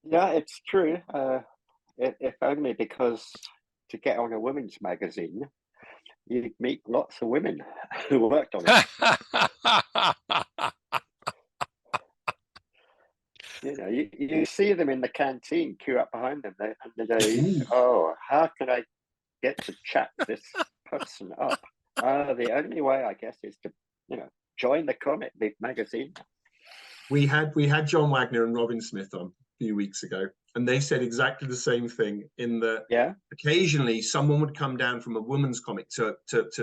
Yeah, it's true. If only because to get on a women's magazine, you'd meet lots of women who worked on it. You know, you see them in the canteen, queue up behind them, and they go, "Oh, how can I get to chat this person up?" The only way, I guess, is to, join the magazine. We had John Wagner and Robin Smith on a few weeks ago, and they said exactly the same thing. In that, occasionally someone would come down from a woman's comic to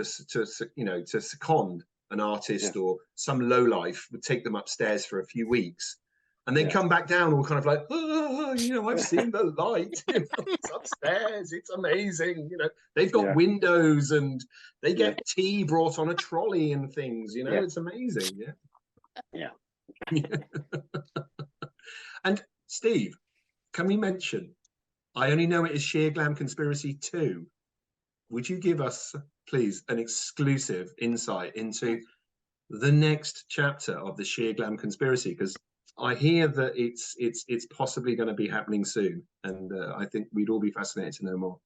second an artist, or some lowlife would take them upstairs for a few weeks, and then come back down all kind of like, I've seen the light. It's upstairs. It's amazing. They've got windows, and they get tea brought on a trolley and things. It's amazing. Yeah. And Steve, can we mention, I only know it is SheerGlam Conspiracy 2. Would you give us, please, an exclusive insight into the next chapter of the SheerGlam Conspiracy? Because I hear that it's possibly going to be happening soon, and I think we'd all be fascinated to know more.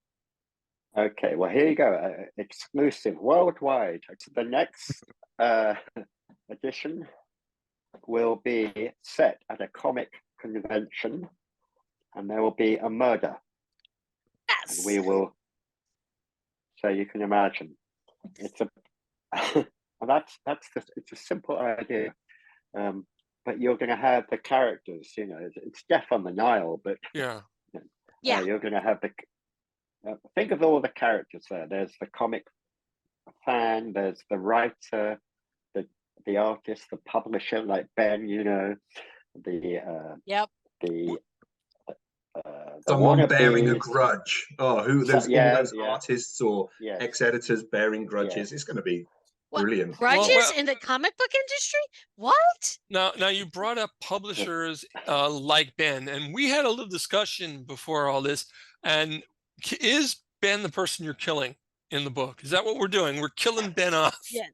Okay, well, here you go. Exclusive worldwide. The next edition will be set at a comic convention, and there will be a murder. Yes. And we will. So you can imagine, it's a. And it's a simple idea, but you're going to have the characters. It's Death on the Nile, but you're going to have the. Think of all the characters there. There's the comic fan. There's the writer, the artist, the publisher, like Ben. Someone bearing a grudge. Oh, those artists or ex-editors bearing grudges. It's going to be brilliant. Grudges in the comic book industry? What? Now you brought up publishers like Ben, and we had a little discussion before all this. And is Ben the person you're killing in the book? Is that what we're doing? We're killing Ben off. Yeah.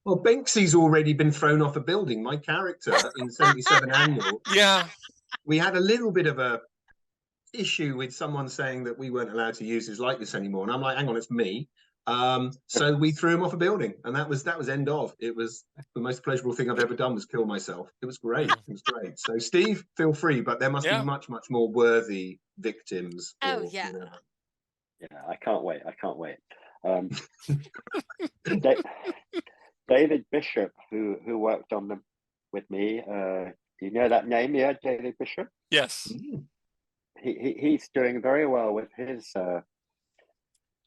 Well, Banksy's already been thrown off a building. My character in 77 Annual. Yeah. We had a little bit of a issue with someone saying that we weren't allowed to use his likeness anymore, and I'm like, hang on, it's me. So we threw him off a building, and that was end of. It was the most pleasurable thing I've ever done, was kill myself. It was great. It was great. So Steve, feel free, but there must be much more worthy victims. Yeah, I can't wait. David Bishop, who worked on them with me, you know that name? Yeah, David Bishop. Yes. He's doing very well with his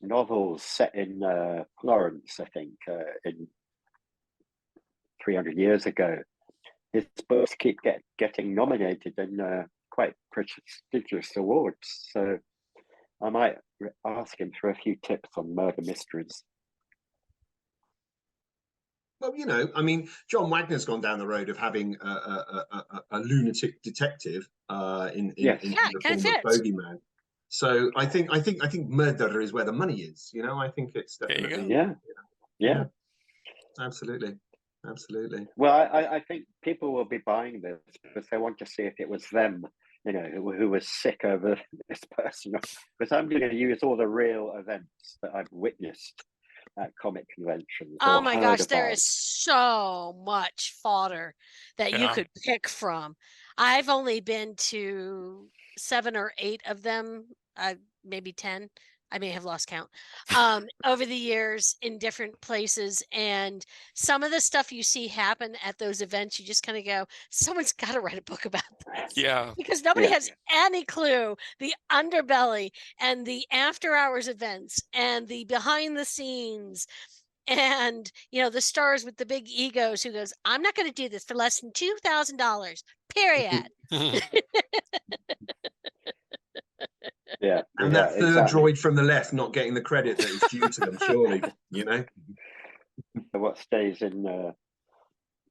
novels set in Florence, I think, in 300 years ago. His books keep getting nominated in quite prestigious awards. So I might ask him for a few tips on murder mysteries. Well, I mean, John Wagner's gone down the road of having a lunatic detective in the form of Bogeyman. So I think murder is where the money is. I think it's definitely yeah. Absolutely. Well, I think people will be buying this because they want to see if it was them, who was sick over this person. Because I'm going to use all the real events that I've witnessed at comic conventions. Oh my gosh, there is so much fodder that you could pick from. I've only been to 7 or 8 of them. maybe 10. I may have lost count over the years in different places. And some of the stuff you see happen at those events, you just kind of go, someone's got to write a book about this. Yeah. Because nobody has any clue the underbelly and the after hours events and the behind the scenes. And, the stars with the big egos who goes, I'm not going to do this for less than $2,000, period. Yeah. And that third droid from the left not getting the credit that is due to them, surely, What stays in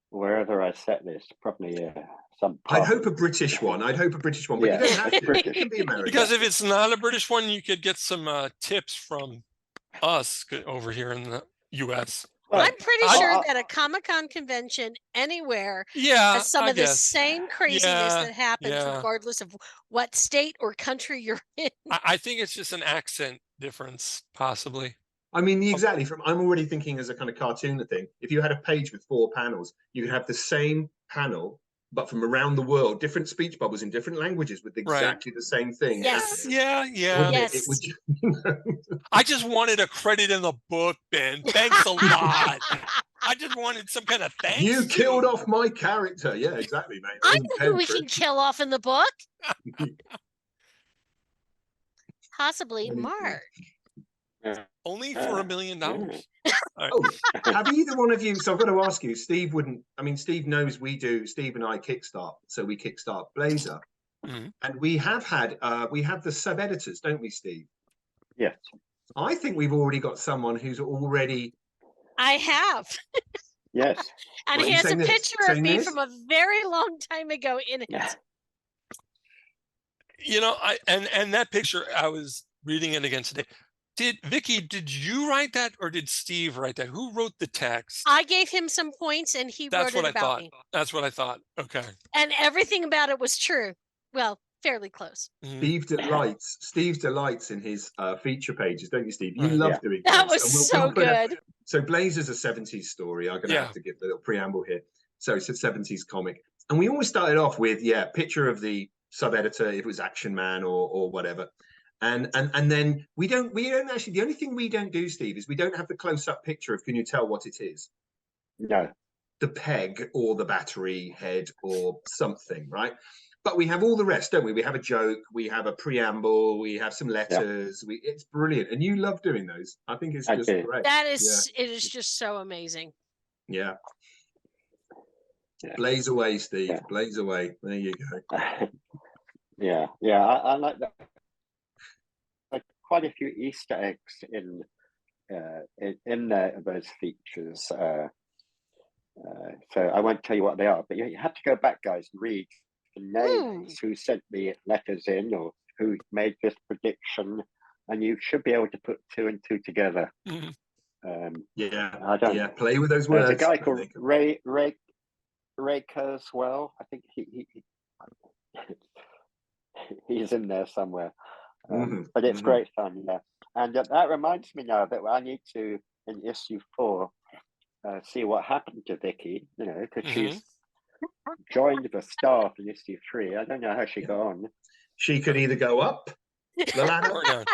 wherever I set this, probably some I'd pub. hope a British one. But you don't have to. It can be American. Because if it's not a British one, you could get some tips from us over here in the U.S. Well, I'm pretty sure that a Comic-Con convention anywhere has some of the same craziness that happens regardless of what state or country you're in. I think it's just an accent difference, possibly. I mean, exactly. I'm already thinking as a kind of cartoon thing. If you had a page with 4 panels, you could have the same panel, but from around the world, different speech bubbles in different languages with exactly the same thing. Yes. Yeah. Yes. It would, I just wanted a credit in the book, Ben. Thanks a lot. I just wanted some kind of thanks. You killed off my character. Yeah, exactly, mate. I know who we can kill off in the book. Possibly Mark. Only for $1 million. Oh, have either one of you? So I've got to ask you. Steve wouldn't. I mean, Steve knows we do. Steve and I kickstart, so we kickstart Blazer, and we have had the sub editors, don't we, Steve? Yes. I think we've already got someone who's already. I have. Yes. And he has a picture of me from a very long time ago in it. Yeah. And that picture, I was reading it again today. Vicky, did you write that or did Steve write that? Who wrote the text? I gave him some points and he wrote it about me. That's what I thought. Okay. And everything about it was true. Well, fairly close. Steve delights in his feature pages, don't you, Steve? You love doing that. Was so good. So Blazer's a 70s story. I'm going to have to give a little preamble here. So it's a 70s comic. And we always started off with, picture of the sub-editor, if it was Action Man or whatever. And then we don't actually, the only thing we don't do, Steve, is we don't have the close-up picture of, can you tell what it is? No. The peg or the battery head or something, right? But we have all the rest, don't we? We have a joke, we have a preamble, we have some letters. It's brilliant. And you love doing those. I think it's just great. That is, it is just so amazing. Yeah. Blaze away, Steve. Yeah. Blaze away. There you go. I like that. Like quite a few Easter eggs in those features. So I won't tell you what they are, but you have to go back, guys, and read the names who sent the letters in or who made this prediction, and you should be able to put 2 and 2 together. Play with those words. There's a guy called Ray Kurzweil. I think he's in there somewhere. But it's great fun, And that reminds me now that I need to, in issue 4, see what happened to Vicky, because she's joined the staff in issue 3. I don't know how she got on. She could either go up the ladder or down.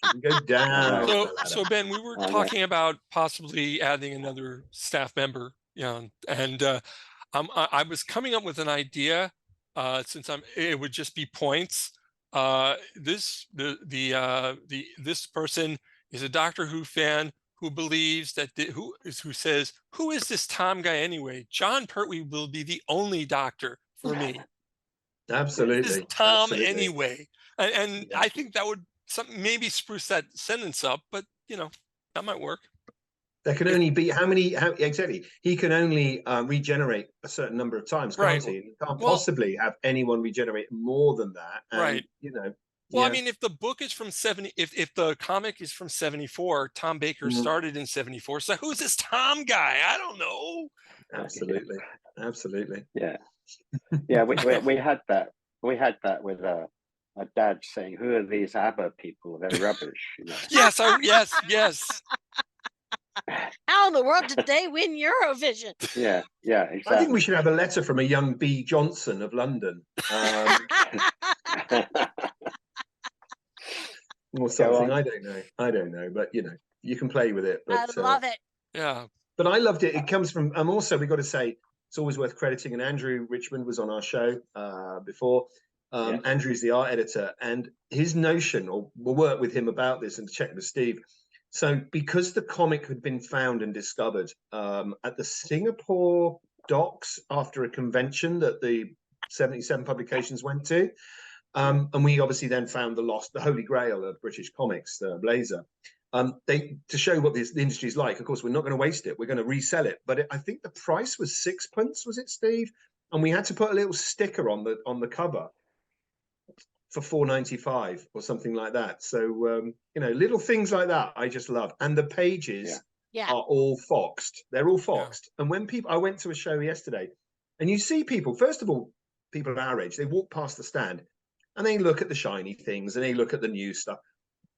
She can go down. So Ben, we were talking about possibly adding another staff member, and I was coming up with an idea. Since it would just be points. This person is a Doctor Who fan who believes that who says, who is this Tom guy anyway? John Pertwee will be the only Doctor for me. Absolutely. This is Tom anyway, and I think that would maybe spruce that sentence up, but that might work. There can only be how exactly? He can only regenerate a certain number of times, can't he? He can't possibly have anyone regenerate more than that. And, I mean, if the book is from 70, if the comic is from 74, Tom Baker started in 74. So who's this Tom guy? I don't know. Absolutely. Yeah. We had that. We had that with a dad saying, "Who are these ABBA people? They're rubbish." Yes. How in the world did they win Eurovision? Yeah, exactly. I think we should have a letter from a young B. Johnson of London. or something. I don't know, but you know, you can play with it. But, I love it. Yeah. But I loved it. It comes from, also, we got to say, it's always worth crediting, and Andrew Richmond was on our show before. Andrew's the art editor, and his notion, or we'll work with him about this and check with Steve. So because the comic had been found and discovered at the Singapore docks after a convention that the 77 publications went to, and we obviously then found the Holy Grail of British comics, the Blazer. To show what the industry is like, of course, we're not going to waste it. We're going to resell it. But I think the price was £6, was it, Steve? And we had to put a little sticker on the cover for £4.95 or something like that. So you know, little things like that I just love. And the pages are all foxed. They're all foxed. And when I went to a show yesterday, and you see people, first of all, people our age, they walk past the stand and they look at the shiny things and they look at the new stuff.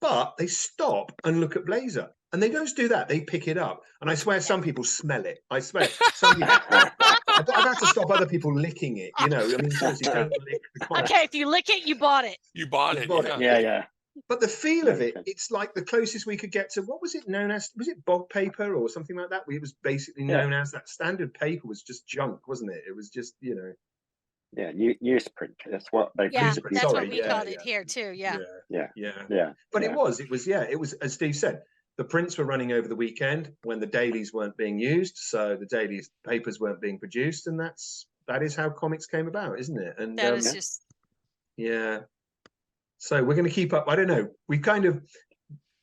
But they stop and look at Blazer, and they don't do that. They pick it up, and I swear some people smell it. I swear some people. I've had to stop other people licking it. You know, I mean, seriously, don't lick the comic. Okay, if you lick it, you bought it. You bought it. Yeah. But the feel of it, it's like the closest we could get to, what was it known as? Was it bog paper or something like that? It was basically known as that. Standard paper was just junk, wasn't it? It was just, you know. Yeah, newsprint. That's what they. Yeah, newsprint. that's Sorry, what we called it here too. Yeah. But it was, as Steve said, the prints were running over the weekend when the dailies weren't being used, so the daily papers weren't being produced, and that is how comics came about, isn't it? And that is just. Yeah. So we're going to keep up. I don't know.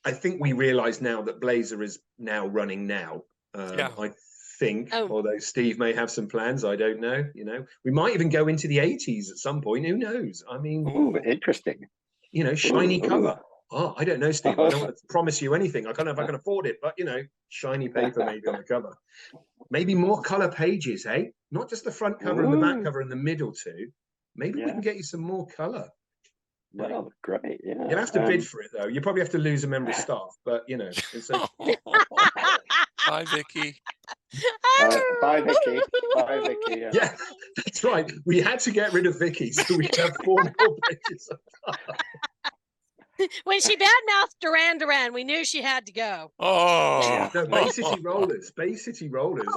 I think we realize now that Blazer is now running now. I think, although Steve may have some plans, I don't know. You know, we might even go into the 80s at some point. Who knows? I mean, interesting. You know, shiny cover. Oh, I don't know, Steve. I don't want to promise you anything. I don't know if I can afford it, but you know, shiny paper maybe on the cover. Maybe more color pages, hey? Not just the front cover and the back cover and the middle too. Maybe we can get you some more color. Well, great. Yeah. You'll have to bid for it though. You probably have to lose a member of staff, but you know. It's Bye, Vicky. Bye, Vicky. Bye, Vicky. Yeah, that's right. We had to get rid of Vicky so we can have 4 more pages. When she badmouthed Duran, we knew she had to go. Oh, no, Bay City Rollers. I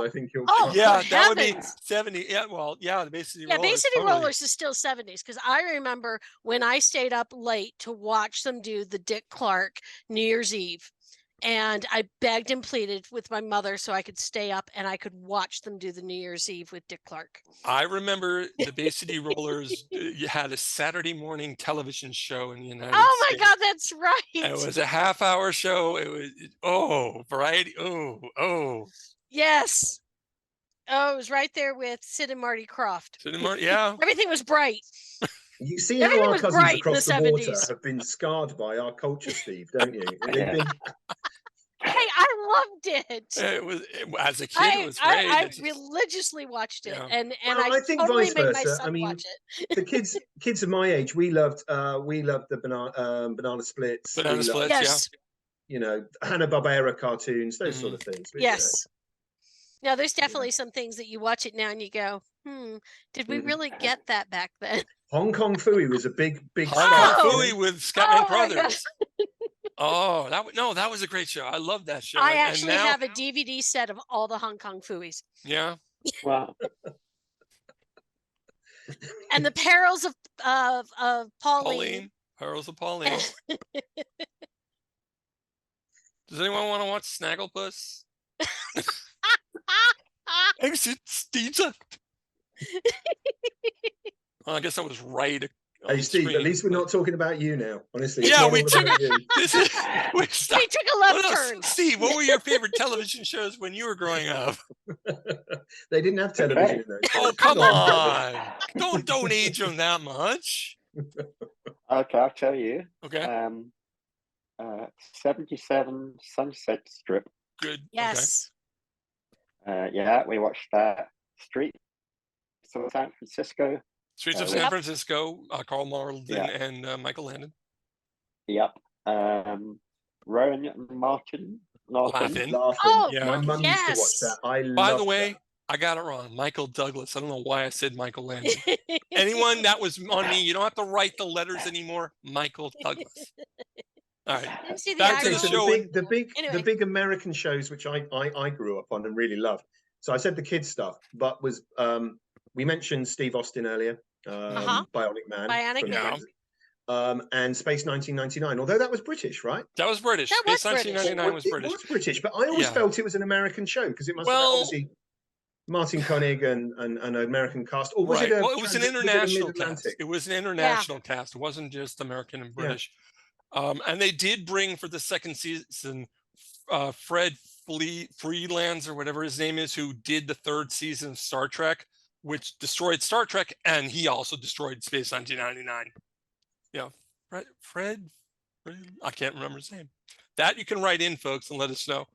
think you'll. That would be 70. Yeah, well, the Bay City Rollers. Bay City Rollers is still 70s, because I remember when I stayed up late to watch them do the Dick Clark New Year's Eve. And I begged and pleaded with my mother so I could stay up and I could watch them do the New Year's Eve with Dick Clark. I remember the Bay City Rollers had a Saturday morning television show in the United States. Oh my God, that's right. It was a half-hour show. It was, variety. Yes. Oh, it was right there with Sid and Marty Krofft. Yeah. Everything was bright. You see how our cousins across the water have been scarred by our culture, Steve, don't you? They've been... Hey, I loved it. It was as a kid. It was great. I religiously watched it, and I think totally vice made my versa. son I mean, watch it. the kids of my age, we loved the banana splits. Banana splits, yes. You know, Hanna-Barbera cartoons, those sort of things. Yes. Now, there's definitely some things that you watch it now and you go, did we really get that back then? Hong Kong Phooey was a big Hong Kong Phooey with Scatman Crothers. That was a great show. I love that show. I actually have a DVD set of all the Hong Kong Phooeys. Yeah. Wow. And the Perils of Pauline. Perils of Pauline. Does anyone want to watch Snagglepuss? Exit Steve. Well, I guess I was right. Hey Steve, at least we're not talking about you now. Honestly, yeah, we took We took a left turn. Steve, what were your favorite television shows when you were growing up? They didn't have television. Oh, come on! Don't age them that much. Okay, I'll tell you. Okay. 77 Sunset Strip. Good. Yes. Okay. Yeah, we watched that. Streets of San Francisco. Streets of San Francisco, Carl Malden and Michael Landon. Yep. Rowan Martin. Laughing. Oh, yeah. My mum used to watch that. By the way, I got it wrong. Michael Douglas. I don't know why I said Michael Landon. Anyone that was on me, you don't have to write the letters anymore. Michael Douglas. All right. Didn't see the Back to Okay, the actual- so show. the big American shows which I grew up on and really loved. So I said the kids stuff, but was we mentioned Steve Austin earlier, Bionic Man, Bionic from Man. Friends, and Space 1999. Although that was British, right? That was British. That was Space 1999 was British. It was British, but I always Yeah. felt it was an American show because it must have obviously Martin Koenig and an American cast, or was right. it a Well, it was an international cast. Mid-Atlantic? It was an international cast. It wasn't just American and British. And they did bring for the second season Fred Freelands, or whatever his name is, who did the third season of Star Trek, which destroyed Star Trek, and he also destroyed Space 1999. Yeah, Fred, I can't remember his name. That you can write in, folks, and let us know.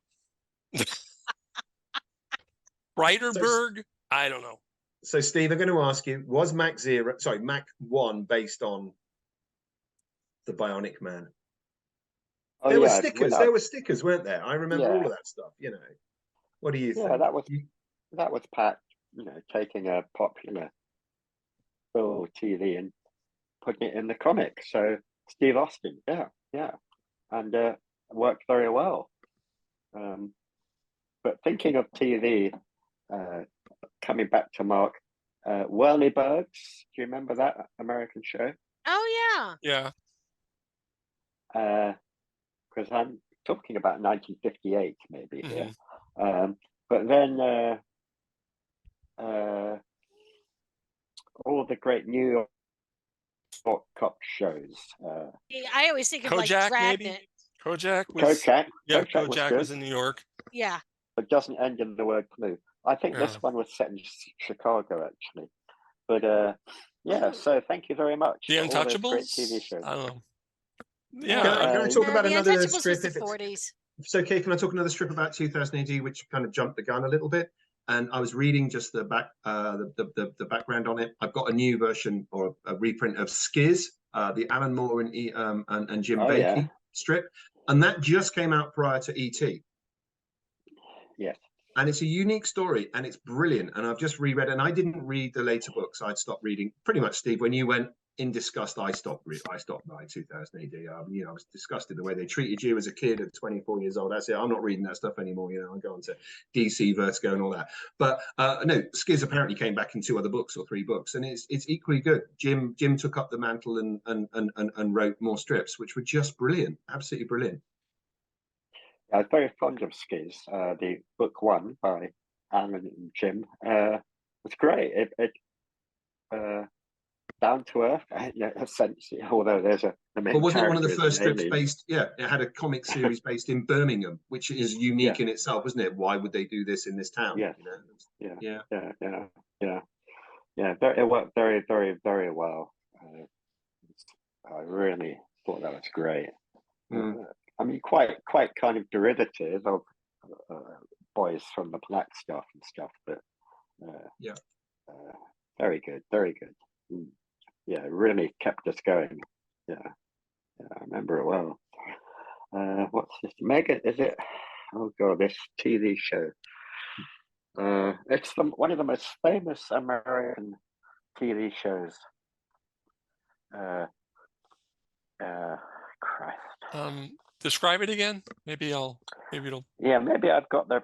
Reiterberg, I don't know. So, Steve, I'm going to ask you: was Mac 1 based on the Bionic Man? Oh, There were yeah, stickers. There were stickers, weren't there? I remember all of that stuff. You know, what do you think? Yeah, that was Pat. You know, taking a popular film TV and putting it in the comic. So Steve Austin, and worked very well. But thinking of TV, coming back to Mark, Whirlyburgs. Do you remember that American show? Oh Yeah. Because I'm talking about 1958, maybe here. Mm-hmm. But then all the great New York cop shows. yeah. I always think of like Kojak, Dragnet. maybe. Kojak was. Kojak. Yeah, Kojak Kojak was in New York. Yeah. But doesn't end in the word clue. I think this one was set in Chicago, actually. But yeah, so thank you very much. The for all those Untouchables. great TV shows. I don't know. Can I talk about the another Untouchables strip? was the 40s. If it's okay, can I talk another strip about 2000 AD, which kind of jumped the gun a little bit? And I was reading just the background on it. I've got a new version or a reprint of Skiz, the Alan Moore and Jim Bakey strip, and that just came out prior to ET. Yes. And it's a unique story, and it's brilliant. And I've just reread it, and I didn't read the later books. I'd stopped reading pretty much, Steve, when you went in disgust. I stopped by 2000 AD. I was disgusted the way they treated you as a kid at 24 years old. That's it. I'm not reading that stuff anymore. I go on to DC, Vertigo, and all that. But no, Skiz apparently came back in 2 other books or 3 books, and it's equally good. Jim took up the mantle and wrote more strips, which were just brilliant, absolutely brilliant. I was very fond of Skiz. The book 1 by Alan and Jim was great. It down to earth, essentially. Although there's a well, wasn't it one of the first strips based? Yeah, it had a comic series based in Birmingham, which is unique in itself, wasn't it? Why would they do this in this town? Yeah, yeah. It worked very, very, very well. I really thought that was great. I mean, quite kind of derivative of Boys from the Black stuff and stuff, but very good, very good. Yeah, it really kept us going. Yeah, I remember it well. What's this? Is it? Oh god, this TV show. It's one of the most famous American TV shows. Christ. Describe it again. Maybe it'll. Yeah, maybe I've got the.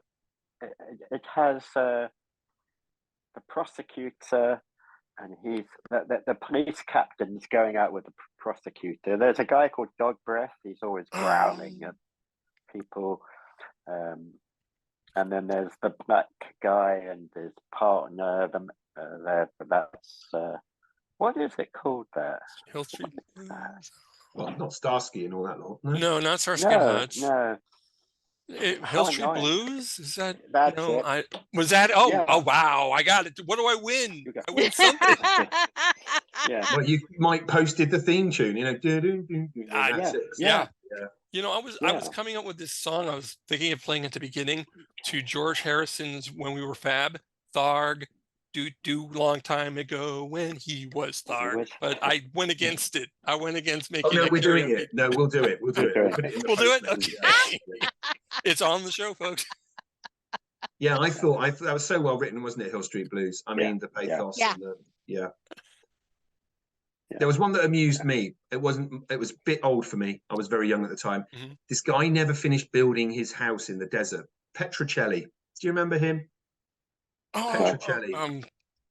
It has the prosecutor, and he's the police captain's going out with the prosecutor. There's a guy called Dog Breath. He's always growling at people. And then there's the black guy and his partner. That's what is it called there? Hill Street. Well, not Starsky and all that lot. No, not Starsky and Hutch. No. Hill Street Blues? Is that? That's it. Was that? Oh, Yeah. oh, wow! I got it. What do I win? I win something. Yeah. Well, you might posted the theme tune. That's it. Yeah. I was coming up with this song. I was thinking of playing at the beginning to George Harrison's "When We Were Fab." Tharg, do long time ago when he was Tharg, but I went against it. I went against making. Oh no, we're doing it. No, we'll do it. We'll do it. We'll put it in the We'll do it. post. Okay. Yeah. It's on the show, folks. Yeah, I thought that was so well written, wasn't it? Hill Street Blues. I mean, the pathos. Yeah. And There was one that amused me. It was a bit old for me. I was very young at the time. This guy never finished building his house in the desert. Petrocelli. Do you remember him? Oh, Petrocelli.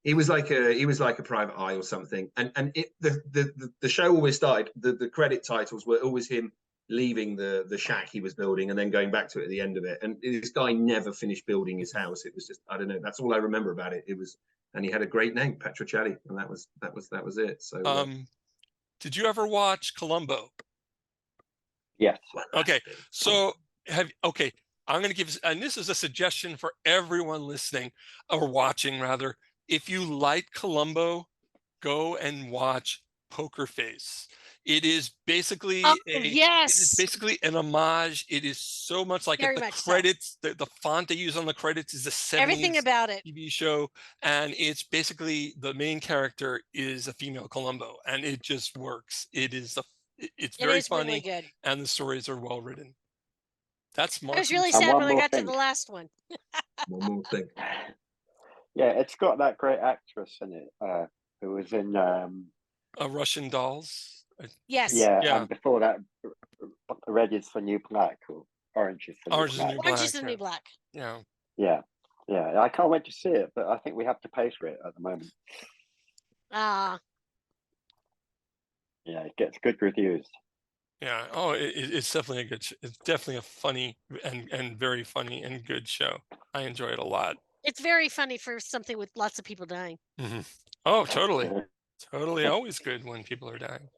He was like a private eye or something. And the show always started. The credit titles were always him leaving the shack he was building and then going back to it at the end of it. And this guy never finished building his house. It was just, I don't know. That's all I remember about it. It was, and he had a great name, Petrocelli, and that was it. So, did you ever watch Columbo? Yes. Okay, so I'm going to give, and this is a suggestion for everyone listening or watching rather. If you like Columbo, go and watch Poker Face. It is basically it is basically an homage. It is so much like the credits. The font they use on the credits is the 70s everything about it TV show, and it's basically the main character is a female Columbo, and it just works. It's very funny, really good. and the stories are well written. That's Mark. I was really sad when I got to the last one. One more thing. Yeah, it's got that great actress in it who was in Russian Dolls. Yes. Yeah, and before that, Red is the New Black, or Orange is the New Black. Orange is the New Black. Yeah. Yeah. Yeah. I can't wait to see it, but I think we have to pay for it at the moment. Yeah, it gets good reviews. Yeah. Oh, it's definitely it's definitely a funny and very funny and good show. I enjoy it a lot. It's very funny for something with lots of people dying. Oh, totally. Totally always good when people are dying.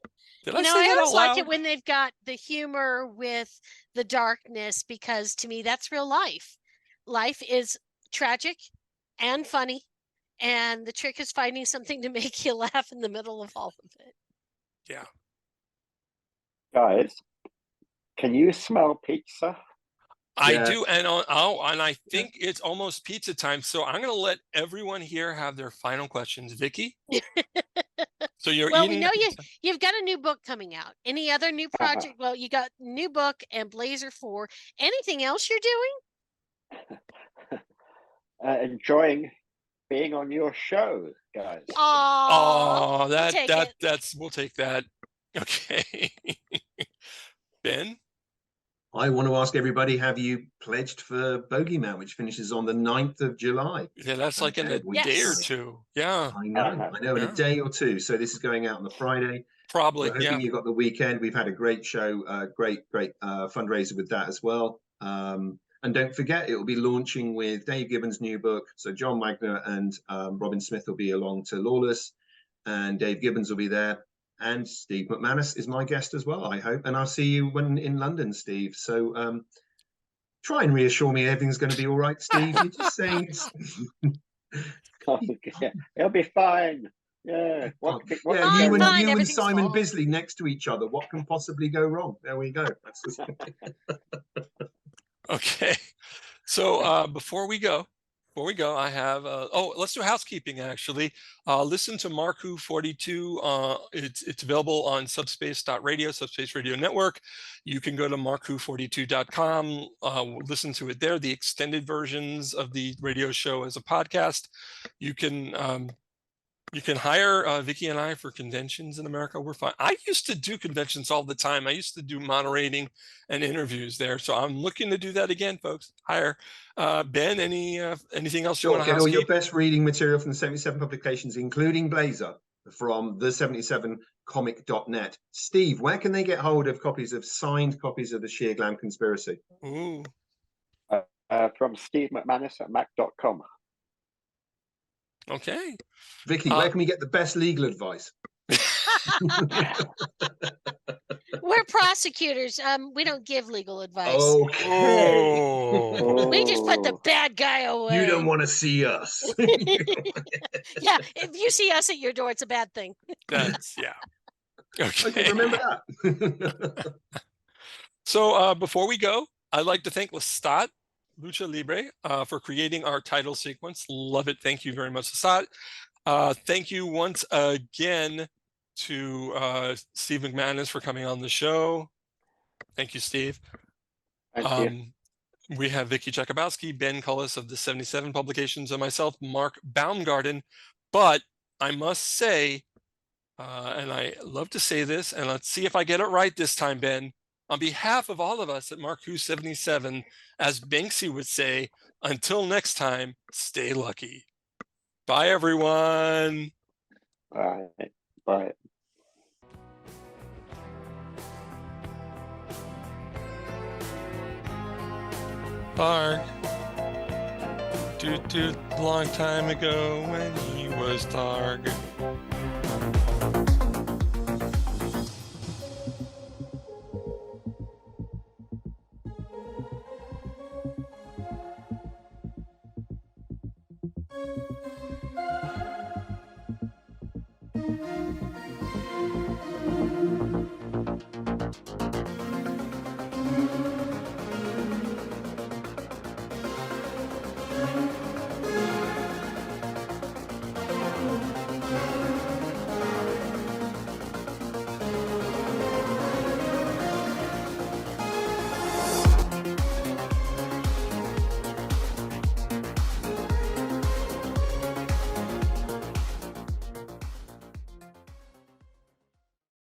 Did I say I that always out like loud? it when they've got the humor with the darkness, because to me that's real life. Life is tragic and funny, and the trick is finding something to make you laugh in the middle of all of it. Yeah. Guys, can you smell pizza? I do, and I think it's almost pizza time. So I'm going to let everyone here have their final questions. Vicky, so you're well, eating. We know you've got a new book coming out. Any other new project? Well, you got new book and Blazer 4. Anything else you're doing? Enjoying being on your show, guys. Oh, we'll take that. Okay, Ben. I want to ask everybody, have you pledged for Bogeyman, which finishes on the 9th of July? Yeah, that's like in a day or two. Yeah. I know, in a day or two. So this is going out on the Friday. Probably, we're hoping you've got the weekend. We've had a great show, great fundraiser with that as well. And don't forget, it will be launching with Dave Gibbons' new book. So John Wagner and Robin Smith will be along to Lawless, and Dave Gibbons will be there. And Steve MacManus is my guest as well, I hope. And I'll see you when in London, Steve. So try and reassure me everything's going to be all right, Steve. You're just saying it'll be fine. Yeah. You and Simon Bisley next to each other. What can possibly go wrong? There we go. Okay. So before we go, I have let's do housekeeping actually. Listen to MarkWHO42. It's available on subspace.radio, Subspace Radio Network. You can go to MarkWHO42.com, listen to it there, the extended versions of the radio show as a podcast. You can hire Vicky and I for conventions in America. We're fine. I used to do conventions all the time. I used to do moderating and interviews there. So I'm looking to do that again, folks. Hire Ben. Anything else you want to get all your best reading material from the 77 publications, including Blazer, from the 77comic.net. Steve, where can they get hold of signed copies of the SheerGlam Conspiracy? Ooh. From Steve MacManus at Mac.com. Okay. Vicky, where can we get the best legal advice? We're prosecutors. We don't give legal advice. Okay. We just put the bad guy away. You don't want to see us. Yeah, if you see us at your door, it's a bad thing. Yeah. Okay. Remember that. So before we go, I'd like to thank Lestat, Luchalibre, for creating our title sequence. Love it. Thank you very much, Lestat. Thank you once again to Steve MacManus for coming on the show. Thank you, Steve. Thank you. We have Vicky Jakubowski, Ben Cullis of the 77 Publications, and myself, Mark Baumgarten. But I must say, And I love to say this, and let's see if I get it right this time, Ben. On behalf of all of us at MarkWHO77, as Banksy would say, until next time, stay lucky. Bye, everyone. Bye. Bye. Mark, long time ago when he was Targ.